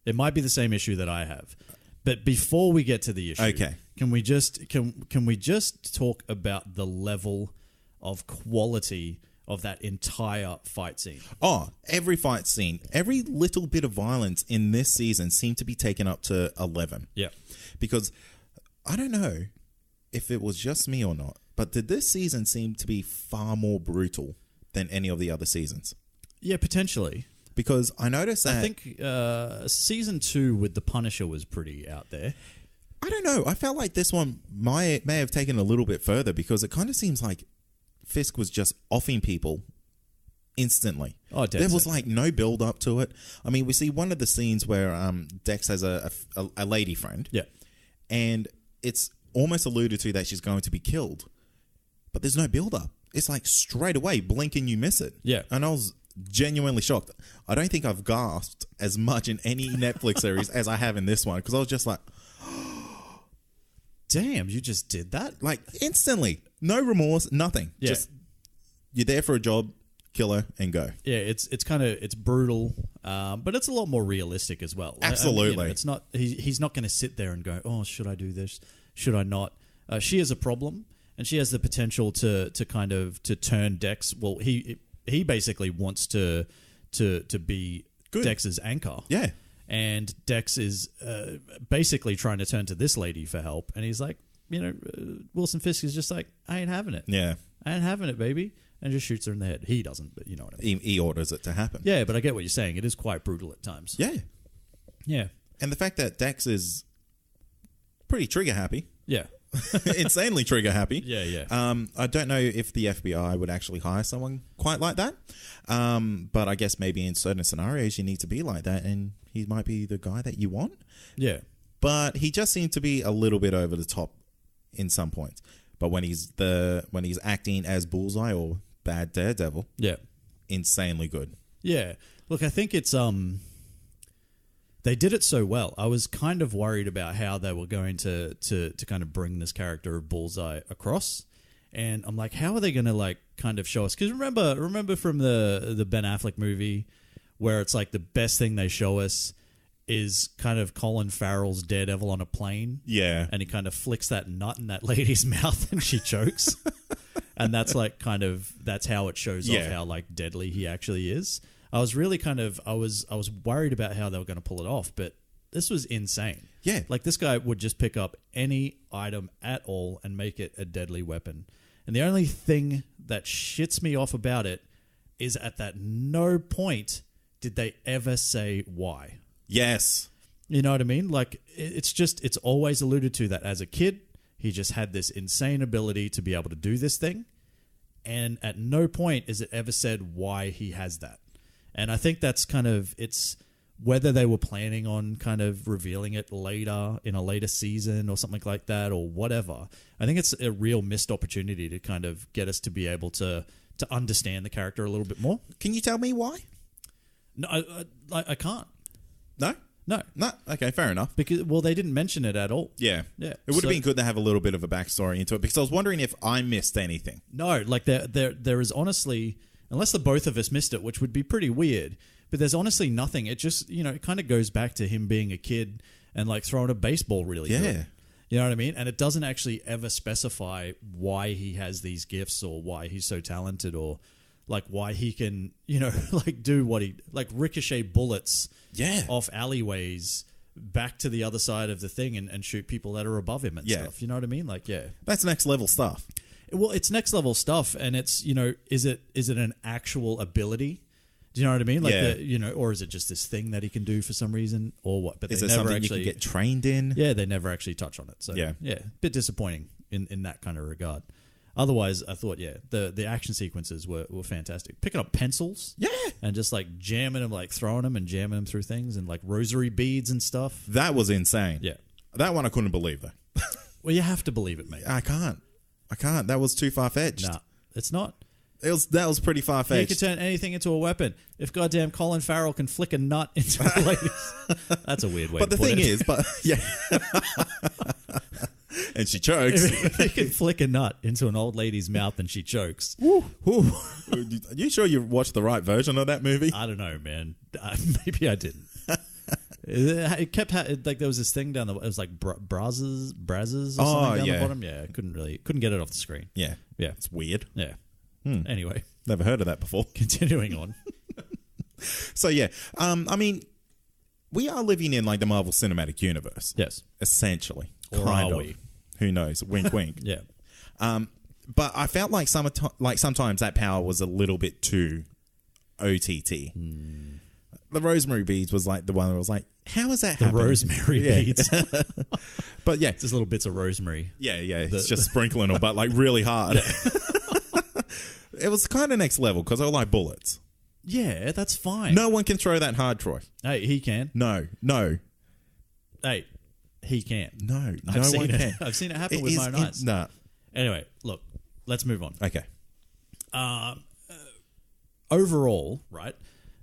It might be the same issue that I have. But before we get to the issue, okay, can we just talk about the level of quality of that entire fight scene? Oh, every fight scene, every little bit of violence in this season seemed to be taken up to 11. Yeah. Because I don't know if it was just me or not, but did this season seem to be far more brutal than any of the other seasons? Yeah, potentially. Because I noticed that... I think season 2 with the Punisher was pretty out there. I don't know. I felt like this one may have taken a little bit further, because it kind of seems like Fisk was just offing people instantly. Oh, there was like no build up to it. We see one of the scenes where Dex has a lady friend. Yeah. And it's almost alluded to that she's going to be killed. But there's no build up. It's like straight away, blink and you miss it. Yeah. And I was genuinely shocked. I don't think I've gasped as much in any Netflix series as I have in this one, because I was just like, damn, you just did that? Like instantly. No remorse, nothing. Yeah. Just you're there for a job, kill her and go. Yeah, it's brutal, but it's a lot more realistic as well. Absolutely. It's not he's not going to sit there and go, oh, should I do this? Should I not? She has a problem, and she has the potential to kind of to turn Dex. Well, he basically wants to be good. Dex's anchor. Yeah. And Dex is basically trying to turn to this lady for help. And he's like, Wilson Fisk is just like, I ain't having it. Yeah. I ain't having it, baby. And just shoots her in the head. He doesn't, but you know what I mean. He orders it to happen. Yeah, but I get what you're saying. It is quite brutal at times. Yeah. Yeah. And the fact that Dex is pretty trigger happy. Yeah. Insanely trigger happy. Yeah, yeah. I don't know if the FBI would actually hire someone quite like that. But I guess maybe in certain scenarios you need to be like that, and he might be the guy that you want. Yeah. But he just seemed to be a little bit over the top in some points. But when he's acting as Bullseye or Bad Daredevil, yeah, insanely good. Yeah. Look, I think it's they did it so well. I was kind of worried about how they were going to kind of bring this character of Bullseye across. And I'm like, how are they going to like kind of show us? Because remember from the Ben Affleck movie where it's like the best thing they show us is kind of Colin Farrell's Daredevil on a plane. Yeah. And he kind of flicks that nut in that lady's mouth and she chokes. And that's like kind of, that's how it shows off how like deadly he actually is. I was really kind of, I was worried about how they were going to pull it off, but this was insane. Yeah. Like this guy would just pick up any item at all and make it a deadly weapon. And the only thing that shits me off about it is at that no point did they ever say why. Yes. You know what I mean? Like it's always alluded to that as a kid, he just had this insane ability to be able to do this thing. And at no point is it ever said why he has that. And I think that's kind of, it's whether they were planning on kind of revealing it later in a later season or something like that or whatever. I think it's a real missed opportunity to kind of get us to be able to understand the character a little bit more. Can you tell me why? No, I can't. No? No. Okay, fair enough. Because, well, they didn't mention it at all. Yeah. Yeah. It would have been good to have a little bit of a backstory into it because I was wondering if I missed anything. No, like there is honestly, unless the both of us missed it, which would be pretty weird, but there's honestly nothing. It just, it kind of goes back to him being a kid and like throwing a baseball really good. You know what I mean? And it doesn't actually ever specify why he has these gifts or why he's so talented or like why he can, like do what he, like ricochet bullets off alleyways back to the other side of the thing and shoot people that are above him and stuff. You know what I mean? Like, That's next level stuff. Well, it's next level stuff and it's, is it an actual ability? Do you know what I mean? Like, or is it just this thing that he can do for some reason or what? But is they it never something actually you can get trained in? Yeah, they never actually touch on it. So, a bit disappointing in that kind of regard. Otherwise, I thought, the action sequences were fantastic. Picking up pencils. Yeah. And just like jamming them, like throwing them and jamming them through things and like rosary beads and stuff. That was insane. Yeah. That one I couldn't believe though. Well, you have to believe it, mate. I can't. That was too far-fetched. Nah, it's not. That was pretty far-fetched. He could turn anything into a weapon. If goddamn Colin Farrell can flick a nut into a lady's... That's a weird way to put it. But the thing is, and she chokes. If he can flick a nut into an old lady's mouth and she chokes. Woo. Are you sure you watched the right version of that movie? I don't know, man. Maybe I didn't. It kept like there was this thing down the. It was like brazzes or something down the bottom. Yeah, I couldn't get it off the screen. Yeah, it's weird. Yeah. Anyway, never heard of that before. Continuing on. So I mean, we are living in like the Marvel Cinematic Universe. Yes, essentially. Or are we? Who knows? Wink, wink. Yeah. But I felt like sometimes that power was a little bit too OTT. The rosemary beads was like the one that was like, how is that happening? The rosemary beads. But just little bits of rosemary. Yeah. It's just sprinkling them, but like really hard. It was kind of next level because I like bullets. Yeah, that's fine. No one can throw that hard, Troy. Hey, he can. No. Hey, he can. No one can. I've seen it happen with my own eyes. Nah. Anyway, look, let's move on. Okay. Overall, right,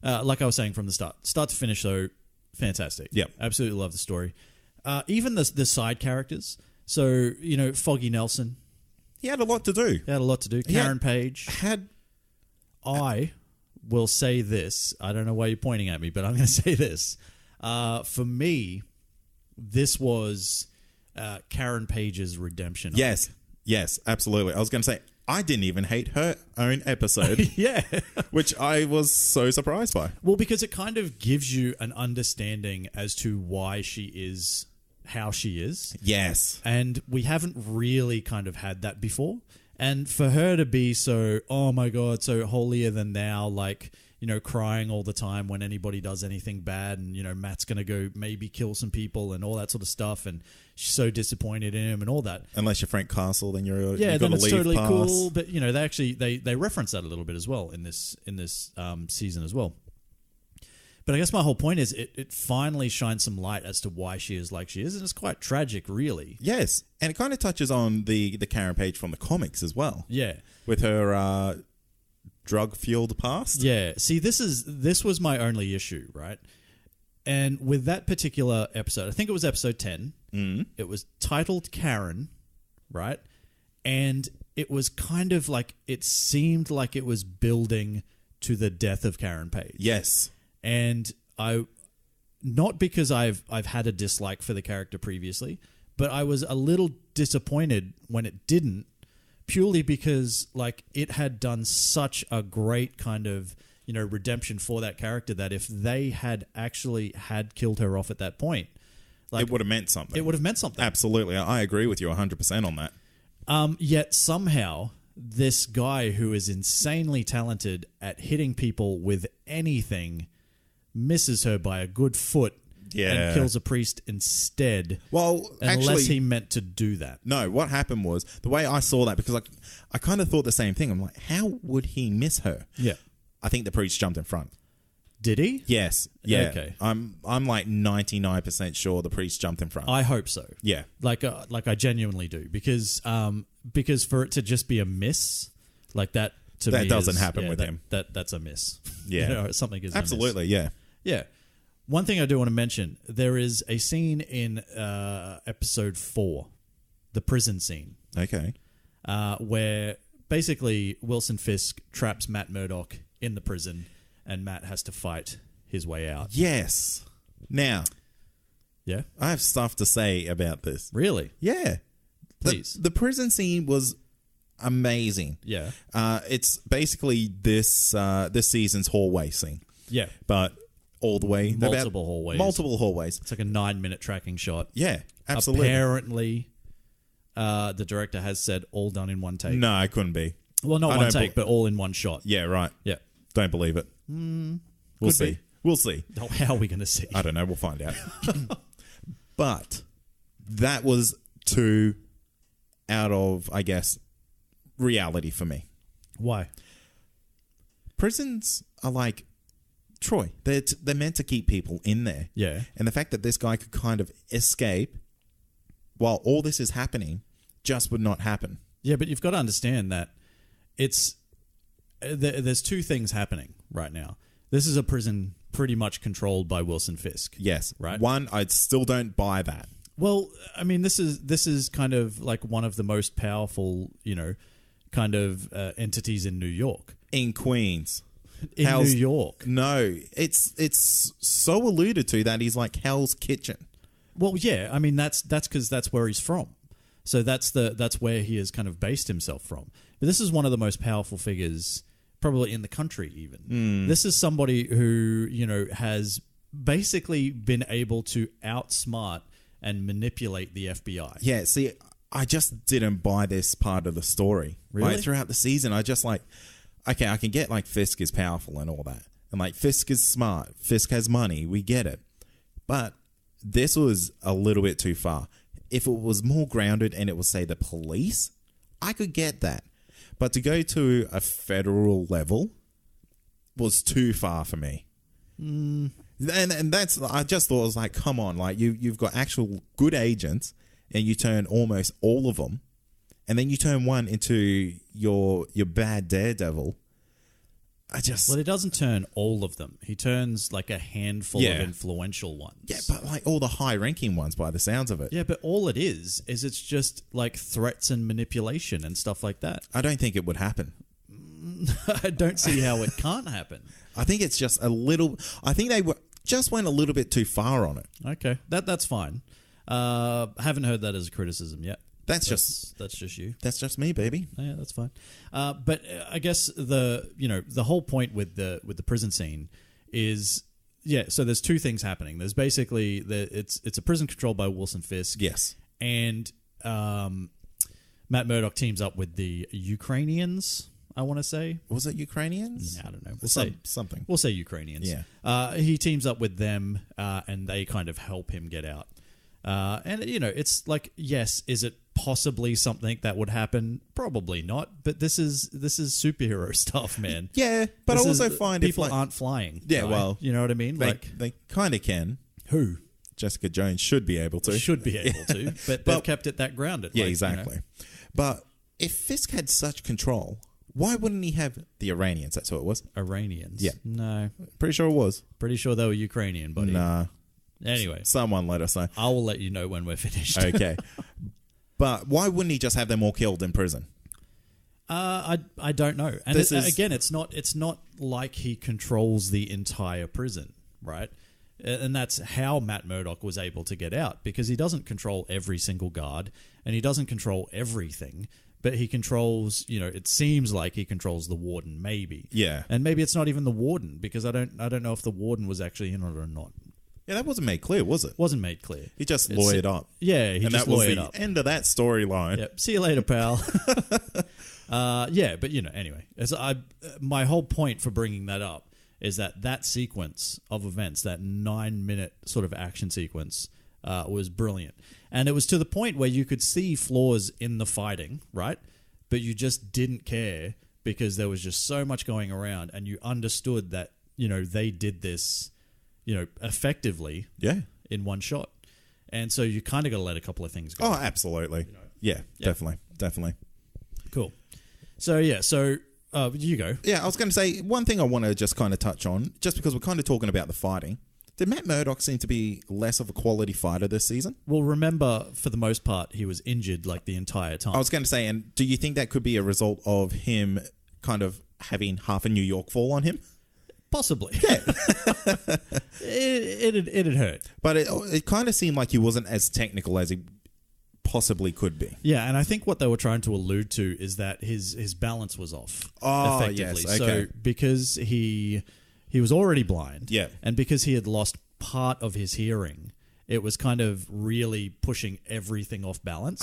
like I was saying from the start to finish, though, fantastic. Yep. Absolutely love the story. Even the side characters. So, Foggy Nelson. He had a lot to do. Karen Page. I will say this. I don't know why you're pointing at me, but I'm going to say this. For me, this was Karen Page's redemption. Yes, absolutely. I was going to say, I didn't even hate her own episode. Yeah. Which I was so surprised by. Well, because it kind of gives you an understanding as to why she is how she is. Yes. And we haven't really kind of had that before. And for her to be so, oh my God, so holier than thou, like, crying all the time when anybody does anything bad and, Matt's going to go maybe kill some people and all that sort of stuff. And she's so disappointed in him and all that. Unless you're Frank Castle, then you're then it's leave totally pass. cool. But, they actually, they reference that a little bit as well in this season as well. But I guess my whole point is it finally shines some light as to why she is like she is, and it's quite tragic, really. Yes, and it kind of touches on the Karen Page from the comics as well. Yeah. With her drug-fueled past. Yeah. See, this was my only issue, right? And with that particular episode, I think it was episode 10, it was titled Karen, right? And it was kind of like, it seemed like it was building to the death of Karen Page. Yes. And not because I've had a dislike for the character previously, but I was a little disappointed when it didn't, purely because like it had done such a great kind of, you know, redemption for that character that if they had actually had killed her off at that point, like, it would have meant something. It would have meant something. Absolutely. I agree with you 100% on that. Yet somehow this guy who is insanely talented at hitting people with anything misses her by a good foot and kills a priest instead. Well, unless he meant to do that. No, what happened was, the way I saw that, because I kind of thought the same thing. I'm like, how would he miss her? Yeah. I think the priest jumped in front. Did he? Yes. Yeah. Okay. I'm like 99% sure the priest jumped in front. I hope so. Yeah. Like I genuinely do, because for it to just be a miss like that, to me, that doesn't happen with him. That's a miss. Yeah. You know, something is absolutely. A miss. Yeah. Yeah. One thing I do want to mention, there is a scene in episode 4, the prison scene. Okay. Where basically Wilson Fisk traps Matt Murdock in the prison, and Matt has to fight his way out. Yes. Now, yeah, I have stuff to say about this. Really? Yeah. Please. The prison scene was amazing. Yeah. It's basically this season's hallway scene. Yeah. But all the way. Multiple hallways. Multiple hallways. It's like a 9-minute tracking shot. Yeah, absolutely. Apparently, the director has said all done in one take. No, it couldn't be. Well, not one take, but all in one shot. Yeah, right. Yeah. Don't believe it. We'll see. We'll see. Oh, how are we going to see? I don't know. We'll find out. But that was too out of, I guess, reality for me. Why? Prisons are like Troy. They're meant to keep people in there. Yeah. And the fact that this guy could kind of escape while all this is happening just would not happen. Yeah, but you've got to understand that there's two things happening right now. This is a prison pretty much controlled by Wilson Fisk. Yes. Right? One, I still don't buy that. Well, I mean, this is kind of like one of the most powerful, you know, kind of entities in New York. In Queens. In New York. No, it's so alluded to that he's like Hell's Kitchen. Well, yeah, I mean that's because that's where he's from. So that's where he has kind of based himself from. But this is one of the most powerful figures probably in the country even. This is somebody who, you know, has basically been able to outsmart and manipulate the FBI. Yeah, see, I just didn't buy this part of the story. Really? Like, throughout the season, I just like, okay, I can get like Fisk is powerful and all that. And like Fisk is smart. Fisk has money. We get it. But this was a little bit too far. If it was more grounded and it was, say, the police, I could get that. But to go to a federal level was too far for me. And that's, I just thought, it was like, come on, like you've got actual good agents and you turn almost all of them, and then you turn one into your bad Daredevil. Well, he doesn't turn all of them. He turns like a handful of influential ones. Yeah, but like all the high-ranking ones by the sounds of it. Yeah, but all it is it's just like threats and manipulation and stuff like that. I don't think it would happen. I don't see how it can't happen. I think it's just a little... I think they just went a little bit too far on it. Okay, that's fine. I haven't heard that as a criticism yet. That's just you. That's just me, baby. Yeah, that's fine. But I guess the whole point with the prison scene is, yeah. So there's two things happening. There's basically it's a prison controlled by Wilson Fisk. Yes, and Matt Murdock teams up with the Ukrainians. I want to say, was it Ukrainians? I don't know. We'll say something. We'll say Ukrainians. Yeah. He teams up with them, and they kind of help him get out. And you know, it's like, yes, is it possibly something that would happen? Probably not. But this is superhero stuff, man. Yeah, but I also find people if, like, aren't flying. Yeah, right? well, you know what I mean. They kind of can. Who? Jessica Jones should be able to. Should be able to, but they've kept it that grounded. Yeah, like, exactly. You know. But if Fisk had such control, why wouldn't he have the Iranians? That's who it was. Iranians? Yeah. No. Pretty sure it was. Pretty sure they were Ukrainian, buddy. Nah. Anyway. Someone let us know. I will let you know when we're finished. Okay. But why wouldn't he just have them all killed in prison? I don't know. And again, it's not like he controls the entire prison, right? And that's how Matt Murdock was able to get out, because he doesn't control every single guard and he doesn't control everything, but he controls, it seems like he controls the warden, maybe. Yeah. And maybe it's not even the warden, because I don't know if the warden was actually in it or not. Yeah, that wasn't made clear, was it? Wasn't made clear. He just lawyered up. Yeah, he just lawyered up. End of that storyline. Yep. See you later, pal. Yeah, but anyway, my whole point for bringing that up is that sequence of events, that 9-minute sort of action sequence, was brilliant. And it was to the point where you could see flaws in the fighting, right? But you just didn't care because there was just so much going around, and you understood that, they did this, effectively in one shot. And so you kind of got to let a couple of things go. Oh, absolutely. Yeah, definitely. Cool. So, you go. Yeah, I was going to say, one thing I want to just kind of touch on, just because we're kind of talking about the fighting. Did Matt Murdock seem to be less of a quality fighter this season? Well, remember, for the most part, he was injured like the entire time. I was going to say, and do you think that could be a result of him kind of having half a New York fall on him? Possibly. Yeah. It'd hurt. But it kind of seemed like he wasn't as technical as he possibly could be. Yeah, and I think what they were trying to allude to is that his balance was off. Oh, effectively. yes. Okay. So because he was already blind, yeah, and because he had lost part of his hearing, it was kind of really pushing everything off balance.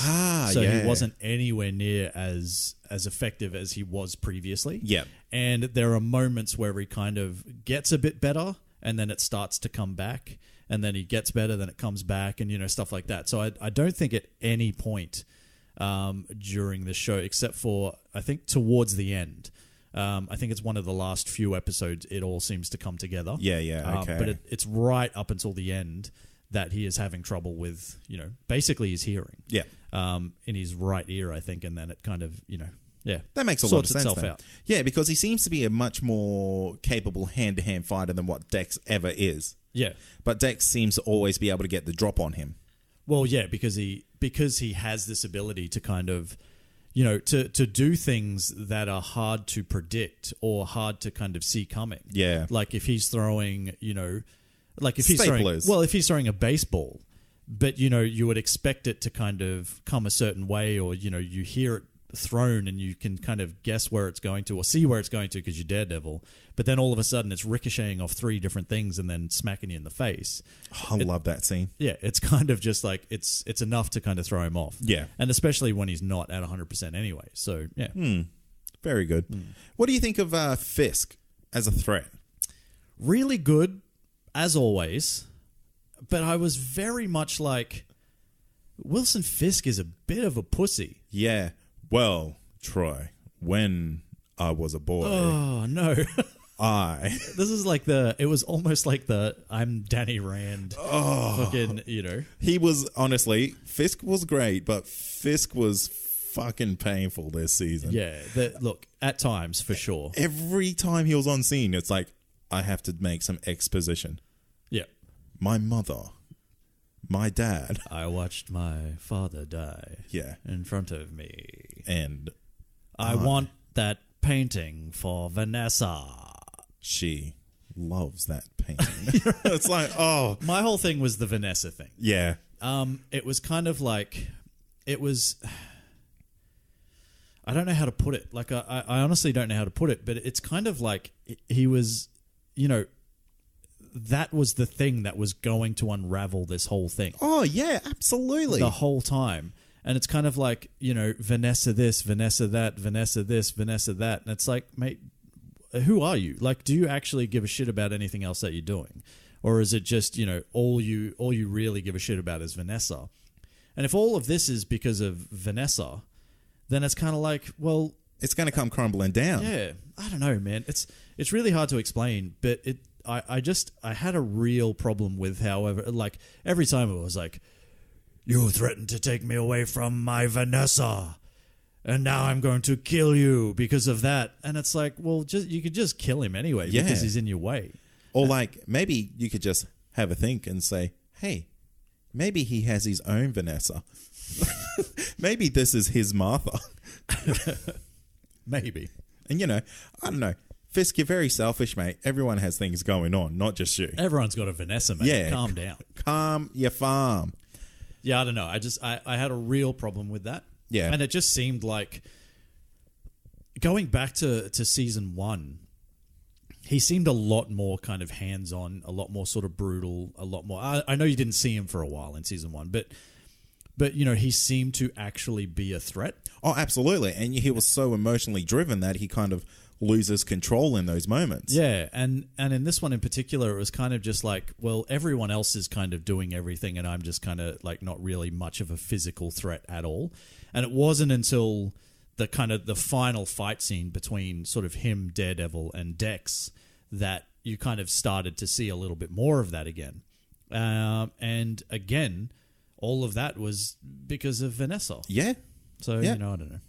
So he wasn't anywhere near as effective as he was previously. Yeah. And there are moments where he kind of gets a bit better, and then it starts to come back, and then he gets better, then it comes back, and stuff like that. So I don't think at any point during the show, except for I think towards the end, I think it's one of the last few episodes, it all seems to come together. Yeah, okay. But it's right up until the end that he is having trouble with, basically his hearing. Yeah. In his right ear, I think, and then it kind of, that makes a lot of sense. Itself out. Yeah, because he seems to be a much more capable hand-to-hand fighter than what Dex ever is. Yeah. But Dex seems to always be able to get the drop on him. Well, yeah, because he has this ability to kind of, to do things that are hard to predict or hard to kind of see coming. Yeah. Like if he's throwing, like if he's throwing a baseball, but you would expect it to kind of come a certain way, or you hear it thrown and you can kind of guess where it's going to or see where it's going to because you're Daredevil, but then all of a sudden it's ricocheting off 3 different things and then smacking you in the face. I love that scene. Yeah, it's kind of just like it's enough to kind of throw him off. Yeah. And especially when he's not at 100% anyway. So, yeah. Very good. What do you think of Fisk as a threat? Really good, as always, but I was very much like, Wilson Fisk is a bit of a pussy. Yeah. Well, Troy, when I was a boy... Oh, no. This is like it was almost like I'm Danny Rand. Fucking, He was, honestly, Fisk was great, but Fisk was fucking painful this season. Yeah, look, at times, for sure. Every time he was on scene, it's like, I have to make some exposition. Yeah. My mother... My dad. I watched my father die. Yeah. In front of me. And I want that painting for Vanessa. She loves that painting. It's like, oh. My whole thing was the Vanessa thing. Yeah. It was kind of like, it was, I don't know how to put it. Like, I honestly don't know how to put it, but it's kind of like he was, that was the thing that was going to unravel this whole thing. Oh, yeah, absolutely. The whole time. And it's kind of like, Vanessa this, Vanessa that, Vanessa this, Vanessa that. And it's like, mate, who are you? Like, do you actually give a shit about anything else that you're doing? Or is it just, all you really give a shit about is Vanessa? And if all of this is because of Vanessa, then it's kind of like, well... It's going to come crumbling down. Yeah. I don't know, man. It's really hard to explain, but I had a real problem with, however, like, every time it was like, you threatened to take me away from my Vanessa, and now I'm going to kill you because of that. And it's like, well, you could just kill him anyway because he's in your way. Or like, maybe you could just have a think and say, hey, maybe he has his own Vanessa. Maybe this is his Martha. Maybe. And, I don't know. Fisk, you're very selfish, mate. Everyone has things going on, not just you. Everyone's got a Vanessa, mate. Yeah. Calm down. Calm your farm. Yeah, I don't know. I had a real problem with that. Yeah. And it just seemed like going back to season 1, he seemed a lot more kind of hands-on, a lot more sort of brutal, a lot more... I know you didn't see him for a while in season 1, but you know, he seemed to actually be a threat. Oh, absolutely. And he was so emotionally driven that he kind of loses control in those moments. Yeah, and in this one in particular, it was kind of just like, well, everyone else is kind of doing everything, and I'm just kind of like not really much of a physical threat at all. And it wasn't until the kind of the final fight scene between sort of him, Daredevil, and Dex that you kind of started to see a little bit more of that again. And again, all of that was because of Vanessa. Yeah. So, yeah. You know, I don't know.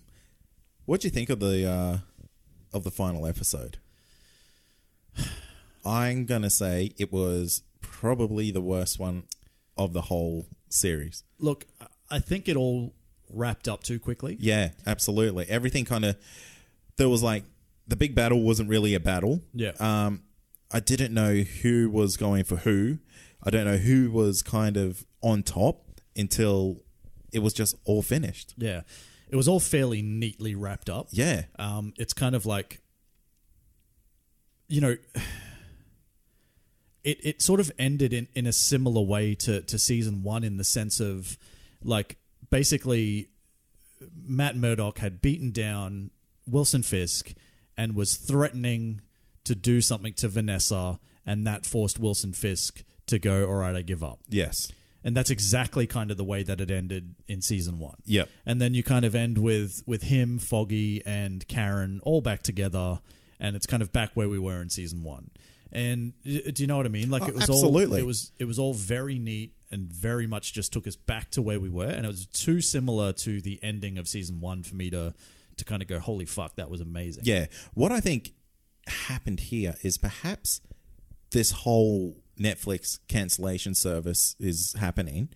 What do you think of the final episode? I'm going to say it was probably the worst one of the whole series. Look, I think it all wrapped up too quickly. Yeah, absolutely. Everything kind of... There was like... The big battle wasn't really a battle. Yeah. I didn't know who was going for who. I don't know who was kind of on top until it was just all finished. Yeah. It was all fairly neatly wrapped up. Yeah. It's kind of like, you know, it sort of ended in a similar way to season 1 in the sense of, like, basically Matt Murdock had beaten down Wilson Fisk and was threatening to do something to Vanessa, and that forced Wilson Fisk to go, all right, I give up. Yes. And that's exactly kind of the way that it ended in season 1. Yep. And then you kind of end with him, Foggy, and Karen all back together, and it's kind of back where we were in season 1. And do you know what I mean? Like, it was absolutely. It was all very neat and very much just took us back to where we were, and it was too similar to the ending of season 1 for me to kind of go, holy fuck, that was amazing. Yeah. What I think happened here is perhaps this whole Netflix cancellation service is happening.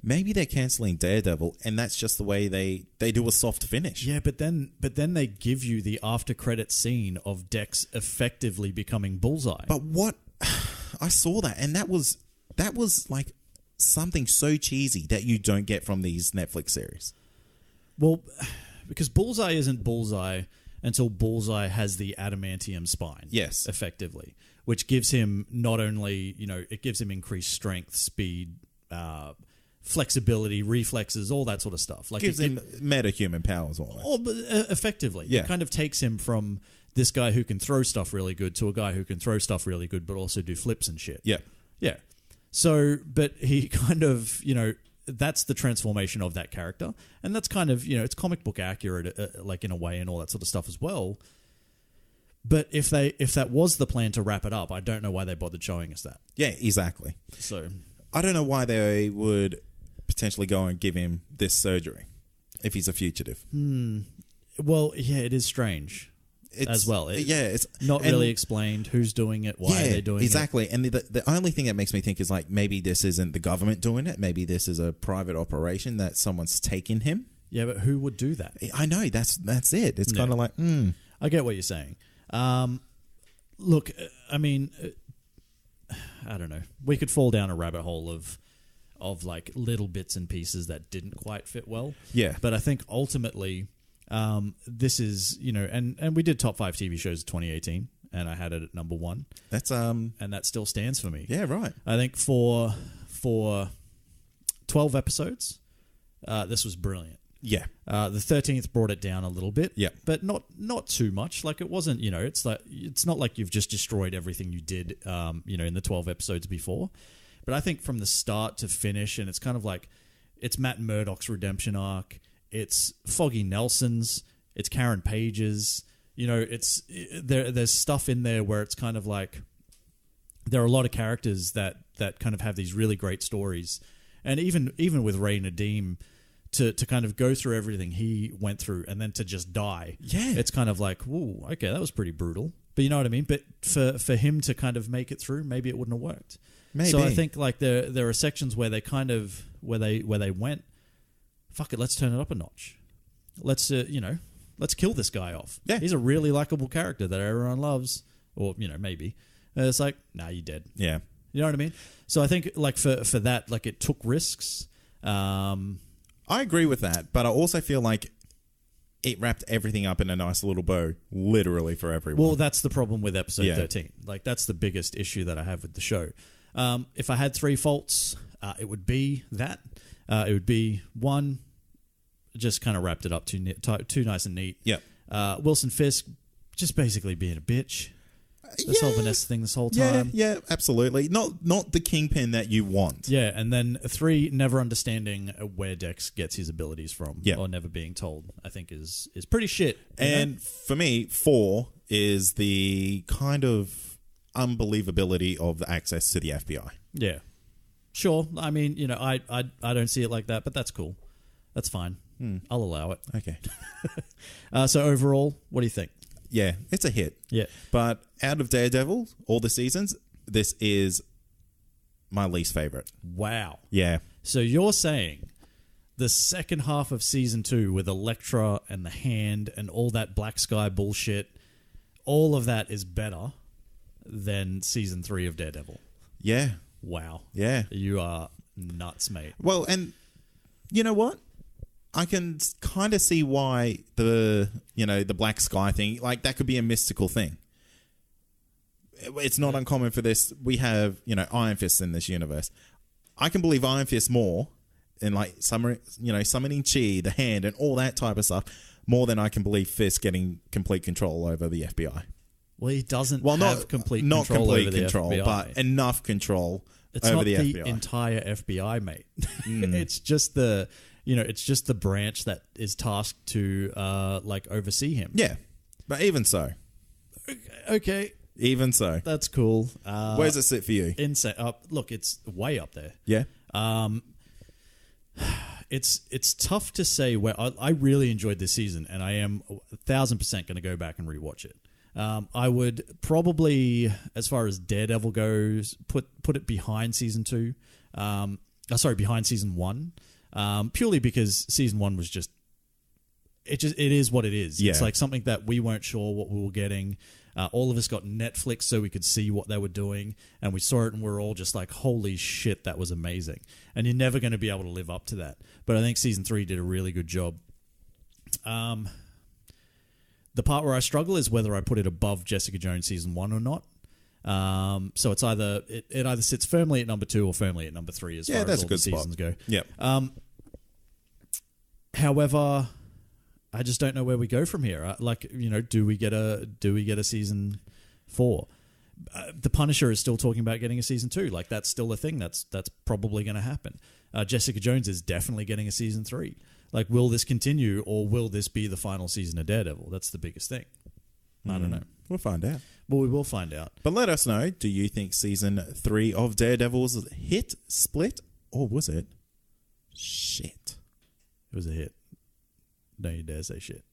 Maybe they're canceling Daredevil, and that's just the way they do a soft finish. Yeah, but then they give you the after credit scene of Dex effectively becoming Bullseye. But what I saw that, and that was like something so cheesy that you don't get from these Netflix series. Well, because Bullseye isn't Bullseye until Bullseye has the adamantium spine. Yes. Effectively. Which gives him not only, you know, it gives him increased strength, speed, flexibility, reflexes, all that sort of stuff. Like, gives him metahuman powers, all that. Oh, but effectively. Yeah. It kind of takes him from this guy who can throw stuff really good to a guy who can throw stuff really good but also do flips and shit. Yeah. Yeah. So, but he kind of, you know, that's the transformation of that character. And that's kind of, you know, it's comic book accurate, like in a way and all that sort of stuff as well. But if that was the plan to wrap it up, I don't know why they bothered showing us that. Yeah, exactly. So I don't know why they would potentially go and give him this surgery if he's a fugitive. Well, yeah, it is strange. As well. It's not really explained who's doing it, why are they doing exactly. And the only thing that makes me think is like maybe this isn't the government doing it. Maybe this is a private operation that someone's taken him. Yeah, but who would do that? I know, that's it. It's kind of like, I get what you're saying. Look, I mean, I don't know. We could fall down a rabbit hole of like little bits and pieces that didn't quite fit well. Yeah. But I think ultimately, this is, you know, and we did top 5 TV shows of 2018, and I had it at number 1. That's and that still stands for me. Yeah, right. I think for 12 episodes, this was brilliant. Yeah. The 13th brought it down a little bit. Yeah. But not too much. Like, it wasn't, you know, it's not like you've just destroyed everything you did, you know, in the 12 episodes before. But I think from the start to finish, and it's kind of like, it's Matt Murdock's redemption arc. It's Foggy Nelson's. It's Karen Page's. You know, there's stuff in there where it's kind of like, there are a lot of characters that kind of have these really great stories. And even with Ray Nadeem, to kind of go through everything he went through and then to just die. Yeah. It's kind of like, ooh, okay, that was pretty brutal. But you know what I mean? But for him to kind of make it through, maybe it wouldn't have worked. Maybe. So I think like there are sections where they kind of where they went, fuck it, let's turn it up a notch. Let's let's kill this guy off. Yeah. He's a really likable character that everyone loves. or maybe. And it's like, nah, you're dead. Yeah. You know what I mean? So I think like for that, like it took risks. I agree with that, but I also feel like it wrapped everything up in a nice little bow, literally for everyone. Well, that's the problem with episode 13. Like that's the biggest issue that I have with the show. If I had 3 faults, it would be that. It would be one, just kind of wrapped it up too nice and neat. Yeah. Wilson Fisk just basically being a bitch. The Sylvanessa thing this whole time. Yeah, absolutely. Not the kingpin that you want. Yeah, and then 3, never understanding where Dex gets his abilities from, or never being told, I think is pretty shit. And for me, 4 is the kind of unbelievability of the access to the FBI. Yeah. Sure. I mean, I don't see it like that, but that's cool. That's fine. I'll allow it. Okay. So overall, what do you think? Yeah, it's a hit. Yeah. But out of Daredevil, all the seasons, this is my least favorite. Wow. Yeah. So you're saying the second half of season 2 with Elektra and the Hand and all that Black Sky bullshit, all of that is better than season 3 of Daredevil? Yeah. Wow. Yeah. You are nuts, mate. Well, and you know what? I can kind of see why the Black Sky thing, like that could be a mystical thing. It's not uncommon for this. We have, Iron Fist in this universe. I can believe Iron Fist more in like summoning Chi, the Hand, and all that type of stuff more than I can believe Fist getting complete control over the FBI. Well, he doesn't have complete control over the FBI. But enough control it's over not the the FBI. Entire FBI, mate. It's just the branch that is tasked to oversee him. Yeah, but even so. Okay. Even so. That's cool. Where does it sit for you? Insane. Look, it's way up there. Yeah. It's tough to say where. I really enjoyed this season, and I am 1,000% going to go back and rewatch it. I would probably, as far as Daredevil goes, put it behind season 2. Behind season 1. Purely because season 1 was it is what it is. Yeah. It's like something that we weren't sure what we were getting. All of us got Netflix so we could see what they were doing, and we saw it and we were all just like, holy shit, that was amazing. And you're never going to be able to live up to that. But I think season 3 did a really good job. The part where I struggle is whether I put it above Jessica Jones season 1 or not. So it's either it either sits firmly at number 2 or firmly at number 3 as far as all the seasons go. Yep. However, I just don't know where we go from here. Do we get a season 4? The Punisher is still talking about getting a season 2. Like that's still a thing. That's probably going to happen. Jessica Jones is definitely getting a season 3. Like, will this continue or will this be the final season of Daredevil? That's the biggest thing. I don't know. We'll find out. Well, we will find out. But let us know, do you think season 3 of Daredevil was a hit, split, or was it shit? It was a hit. Don't you dare say shit.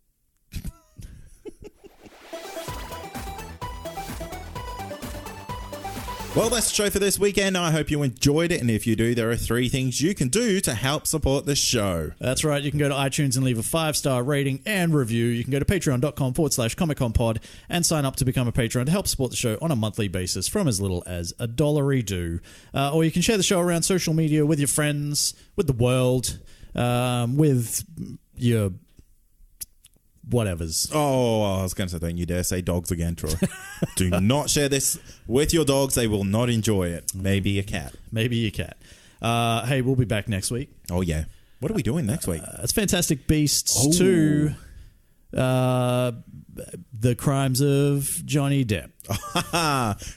Well, that's the show for this weekend. I hope you enjoyed it. And if you do, there are 3 things you can do to help support the show. That's right. You can go to iTunes and leave a 5-star rating and review. You can go to patreon.com/ComicConPod and sign up to become a patron to help support the show on a monthly basis from as little as $1 do. Or you can share the show around social media with your friends, with the world, with your whatevers. Oh, I was going to say, don't you dare say dogs again, Troy. Do not share this with your dogs. They will not enjoy it. Maybe a cat. Maybe a cat. Hey, we'll be back next week. Oh, yeah. What are we doing next week? It's Fantastic Beasts 2. The Crimes of Johnny Depp.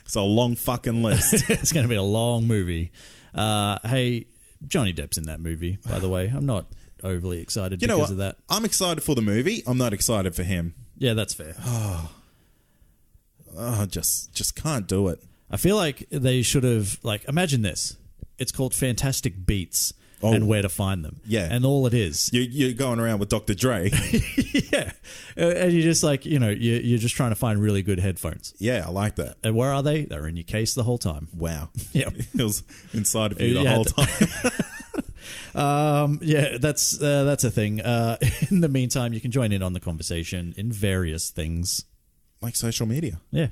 It's a long fucking list. It's going to be a long movie. Hey, Johnny Depp's in that movie, by the way. I'm not overly excited because of that. I'm excited for the movie. I'm not excited for him. Yeah, that's fair. Just can't do it. I feel like they should have, imagine this. It's called Fantastic Beats and Where to Find Them. Yeah. And all it is. You're going around with Dr. Dre. Yeah. And you're just you're just trying to find really good headphones. Yeah, I like that. And where are they? They're in your case the whole time. Wow. Yeah. It was inside of you the whole time. That's a thing. In the meantime, you can join in on the conversation in various things. Like social media. Yeah.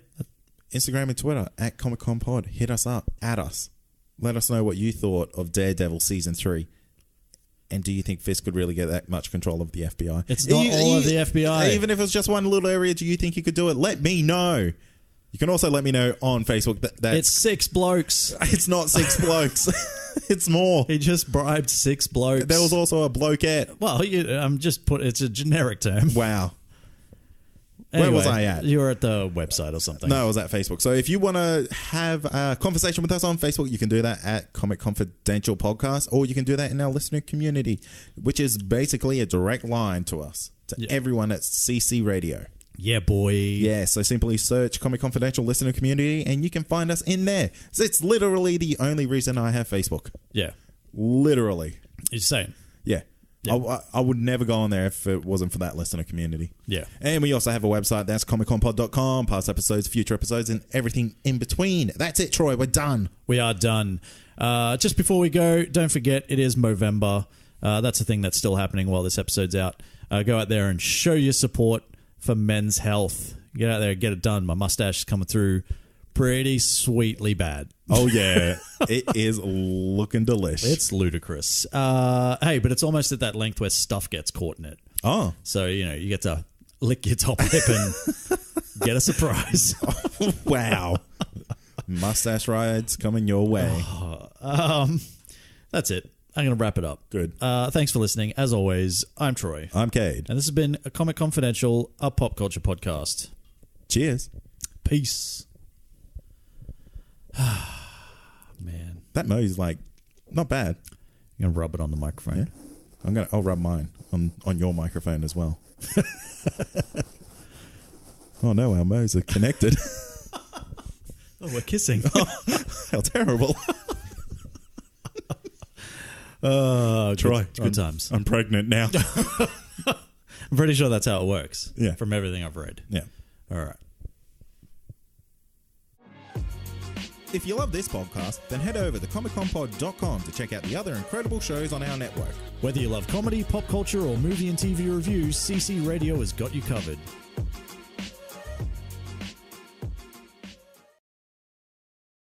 Instagram and Twitter at Comic Con Pod. Hit us up, add us. Let us know what you thought of Daredevil Season 3. And do you think Fisk could really get that much control of the FBI? It's not all of the FBI. Even if it's just one little area, do you think he could do it? Let me know. You can also let me know on Facebook that it's 6 blokes. It's not 6 blokes. It's more. He just bribed 6 blokes. There was also a blokeette. Well, it's a generic term. Wow. Anyway, where was I at? You were at the website or something. No, I was at Facebook. So if you want to have a conversation with us on Facebook, you can do that at Comic Confidential Podcast, or you can do that in our listener community, which is basically a direct line to us, to everyone at CC Radio. Yeah, boy. Yeah, so simply search Comic Confidential Listener Community and you can find us in there. So it's literally the only reason I have Facebook. Yeah. Literally. You're saying? Yeah. I would never go on there if it wasn't for that listener community. Yeah. And we also have a website. That's comicconpod.com. Past episodes, future episodes, and everything in between. That's it, Troy. We're done. We are done. Just before we go, don't forget it is Movember. That's a thing that's still happening while this episode's out. Go out there and show your support for men's health. Get out there and get it done. My mustache is coming through pretty sweetly bad. Oh, yeah. It is looking delish. It's ludicrous. Hey, but it's almost at that length where stuff gets caught in it. Oh. So, you get to lick your top lip and get a surprise. Wow. Mustache rides coming your way. That's it. I'm going to wrap it up. Good. Thanks for listening. As always, I'm Troy. I'm Cade. And this has been a Comic Confidential, a pop culture podcast. Cheers. Peace. Man. That Mo's not bad. You're going to rub it on the microphone. Yeah. I'll rub mine on your microphone as well. Oh no, our Mo's are connected. Oh, we're kissing. How terrible. Troy, good times. I'm pregnant now. I'm pretty sure that's how it works. Yeah. From everything I've read. Yeah. All right. If you love this podcast, then head over to comicconpod.com to check out the other incredible shows on our network. Whether you love comedy, pop culture, or movie and TV reviews, CC Radio has got you covered.